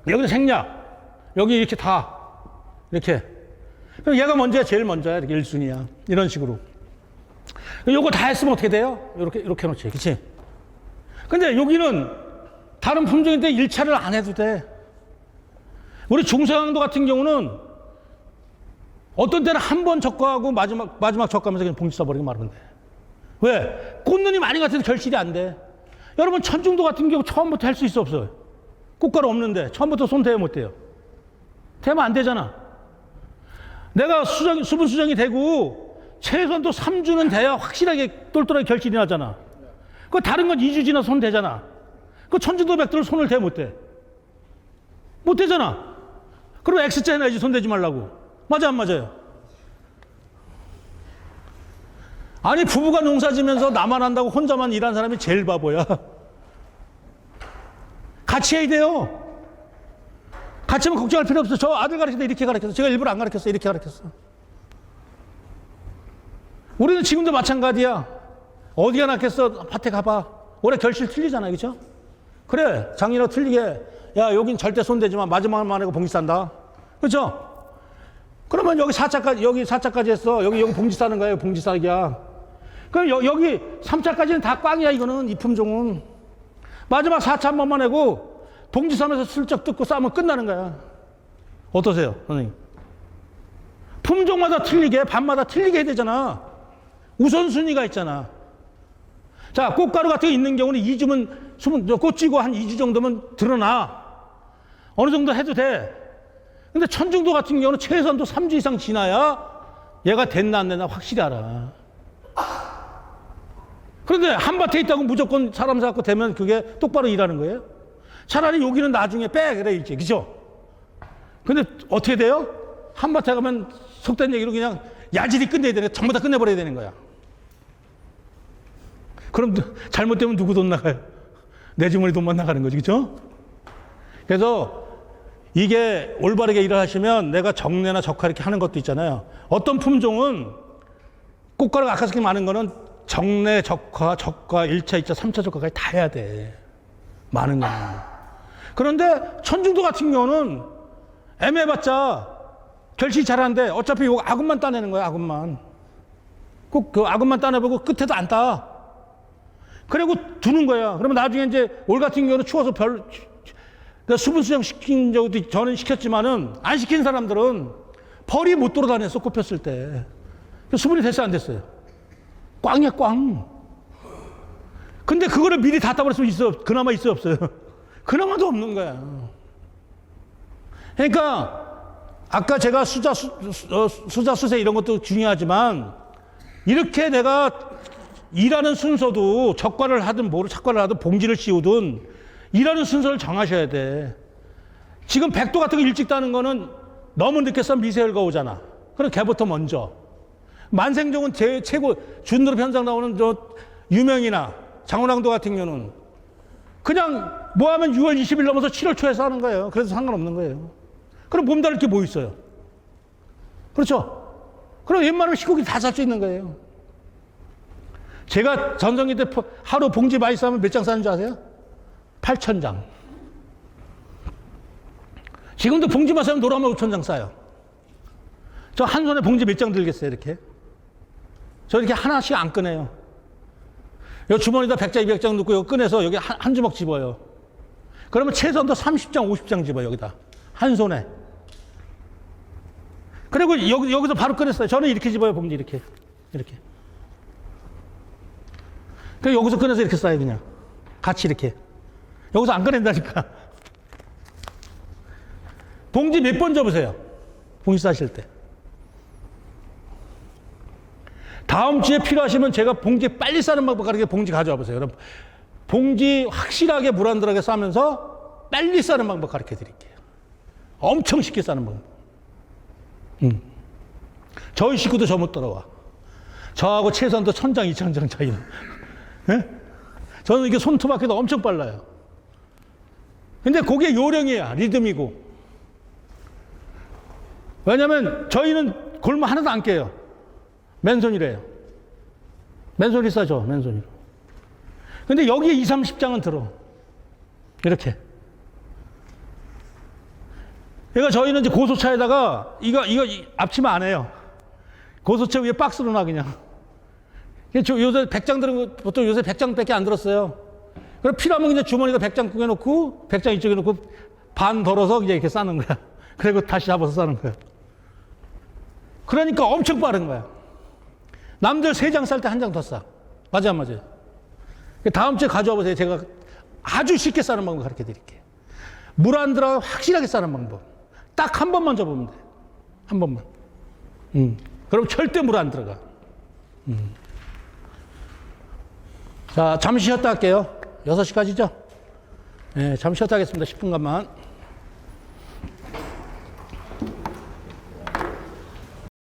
여기는 생략. 여기 이렇게 다. 이렇게. 그럼 얘가 먼저야, 제일 먼저야. 이렇게 1순위야. 이런 식으로. 요거 다 했으면 어떻게 돼요? 이렇게 해놓지. 그치? 근데 여기는 다른 품종인데 1차를 안 해도 돼. 우리 중서양도 같은 경우는 어떤 때는 한 번 적과하고 마지막 적과하면서 그냥 봉지 써버리고 말하면 돼. 왜? 꽃눈이 많이 같아도 결실이 안 돼. 여러분, 천중도 같은 경우 처음부터 할 수 있어, 없어요? 꽃가루 없는데 처음부터 손 대면 못 돼요. 대면 안 되잖아. 내가 수분 수정이 되고 최소한 또 3주는 돼야 확실하게 똘똘하게 결실이 나잖아. 그 다른 건 2주 지나 손 대잖아. 그 천중도 백두를 손을 대 못 대? 못 대잖아. 그럼 X자 해놔야지, 손 대지 말라고. 맞아, 안 맞아요? 아니, 부부가 농사 지면서 나만 한다고 혼자만 일하는 사람이 제일 바보야. 같이 해야 돼요. 같이 하면 걱정할 필요 없어. 저 아들 가르칠 때 이렇게 가르쳤어. 제가 일부러 안 가르쳤어. 이렇게 가르쳤어. 우리는 지금도 마찬가지야. 어디가 낫겠어? 밭에 가봐. 올해 결실 틀리잖아, 그죠? 그래, 작년하고 틀리게. 야, 여긴 절대 손대지만 마지막만 하고 봉지 싼다. 그죠? 그러면 여기 4차까지 했어. 여기 봉지 싸는 거야. 봉지 싸기야. 그럼 여기 3차까지는 다 꽝이야, 이거는. 이 품종은. 마지막 4차 한 번만 하고 봉지 싸면서 슬쩍 뜯고 싸면 끝나는 거야. 어떠세요, 선생님? 품종마다 틀리게, 밭마다 틀리게 해야 되잖아. 우선순위가 있잖아. 자, 꽃가루 같은 게 있는 경우는 2주면, 꽃 쥐고 한 2주 정도면 드러나. 어느 정도 해도 돼. 근데 천중도 같은 경우는 최소한도 3주 이상 지나야 얘가 됐나 안 됐나 확실히 알아. 그런데 한 밭에 있다고 무조건 사람 잡고 되면 그게 똑바로 일하는 거예요? 차라리 여기는 나중에 빼, 그래, 이제. 그죠? 근데 어떻게 돼요? 한 밭에 가면 속된 얘기로 그냥 야질이 끝내야 되는 거야. 전부 다 끝내버려야 되는 거야. 그럼 잘못되면 누구 돈 나가요? 내 주머니 돈만 나가는 거지, 그죠? 그래서 이게 올바르게 일을 하시면 내가 정례나 적화 이렇게 하는 것도 있잖아요. 어떤 품종은 꽃가루가 아까스럽게 많은 거는 정례, 적화, 1차, 2차, 3차 적화까지 다 해야 돼. 많은 거는. 그런데 천중도 같은 경우는 애매해봤자 결실이 잘하는데 어차피 이거 아군만 따내는 거야, 아군만. 꼭 그 아군만 따내보고 끝에도 안 따. 그리고 두는 거야. 그러면 나중에 이제 올 같은 경우는 추워서 수분 수정 시킨 적도 저는 시켰지만은 안 시킨 사람들은 벌이 못 돌아다녔어, 꽃 폈을 때. 수분이 됐어요, 안 됐어요? 꽝이야, 꽝. 근데 그거를 미리 다 따버렸으면 그나마 있어요, 없어요? 그나마도 없는 거야. 그러니까 아까 제가 수자, 수세 이런 것도 중요하지만 이렇게 내가 일하는 순서도 적과를 하든 착과를 하든 봉지를 씌우든 일하는 순서를 정하셔야 돼. 지금 100도 같은 거 일찍 따는 거는 너무 늦게 싸면 미세혈과 오잖아. 그럼 걔부터 먼저. 만생종은 최고 준드롭 현상 나오는 저 유명이나 장원항도 같은 경우는 그냥 뭐 하면 6월 20일 넘어서 7월 초에서 하는 거예요. 그래서 상관없는 거예요. 그럼 몸다를 게 뭐 있어요? 그렇죠? 그럼 웬만하면 식고기 다 살 수 있는 거예요. 제가 전성기 때 하루 봉지 많이 싸면 몇 장 싸는 줄 아세요? 8,000장. 지금도 봉지만 싸면 노라면 5,000장 싸요. 저 한 손에 봉지 몇 장 들겠어요, 이렇게? 저 이렇게 하나씩 안 꺼내요. 여기 주머니에다 100장, 200장 넣고 여기 꺼내서 여기 한 주먹 집어요. 그러면 최소한도 30장, 50장 집어요, 여기다. 한 손에. 그리고 여기서 바로 꺼냈어요. 저는 이렇게 집어요, 봉지 이렇게. 이렇게. 그래서 여기서 꺼내서 이렇게 싸요, 그냥. 같이 이렇게. 여기서 안 꺼낸다니까. 봉지 몇 번 접으세요? 봉지 싸실 때. 다음 주에 필요하시면 제가 봉지 빨리 싸는 방법 가르쳐 봉지 가져와 보세요. 그럼 봉지 확실하게 물 안 들어가게 싸면서 빨리 싸는 방법 가르쳐 드릴게요. 엄청 쉽게 싸는 법. 저희 식구도 저 못 따라와. 저하고 최소한도 1000장, 2000장 차이는. 예? 저는 이게 손톱밖에도 엄청 빨라요. 근데 그게 요령이야. 리듬이고. 왜냐면 저희는 골무 하나도 안 깨요. 맨손이래요. 맨손이 싸죠. 맨손이로. 근데 여기에 20, 30장은 들어. 이렇게. 그러니까 저희는 이제 고소차에다가 이거 앞치마 안 해요. 고소차 위에 박스로 놔 그냥. 요새 100장 들은 거 보통 요새 100장밖에 안 들었어요. 그럼 필요하면 그냥 주머니에 100장 구겨놓고 100장 이쪽에 놓고 반 덜어서 이제 이렇게 싸는 거야. 그리고 다시 잡아서 싸는 거야. 그러니까 엄청 빠른 거야. 남들 3장 쌀 때 1장 더 싸. 맞아 안 맞아요? 다음 주에 가져와 보세요. 제가 아주 쉽게 싸는 방법 가르쳐 드릴게요. 물 안 들어가 확실하게 싸는 방법. 딱 한 번만 접으면 돼. 한 번만. 그럼 절대 물 안 들어가. 자, 잠시 쉬었다 할게요. 6시까지죠? 네, 잠시 쉬었다 하겠습니다. 10분간만.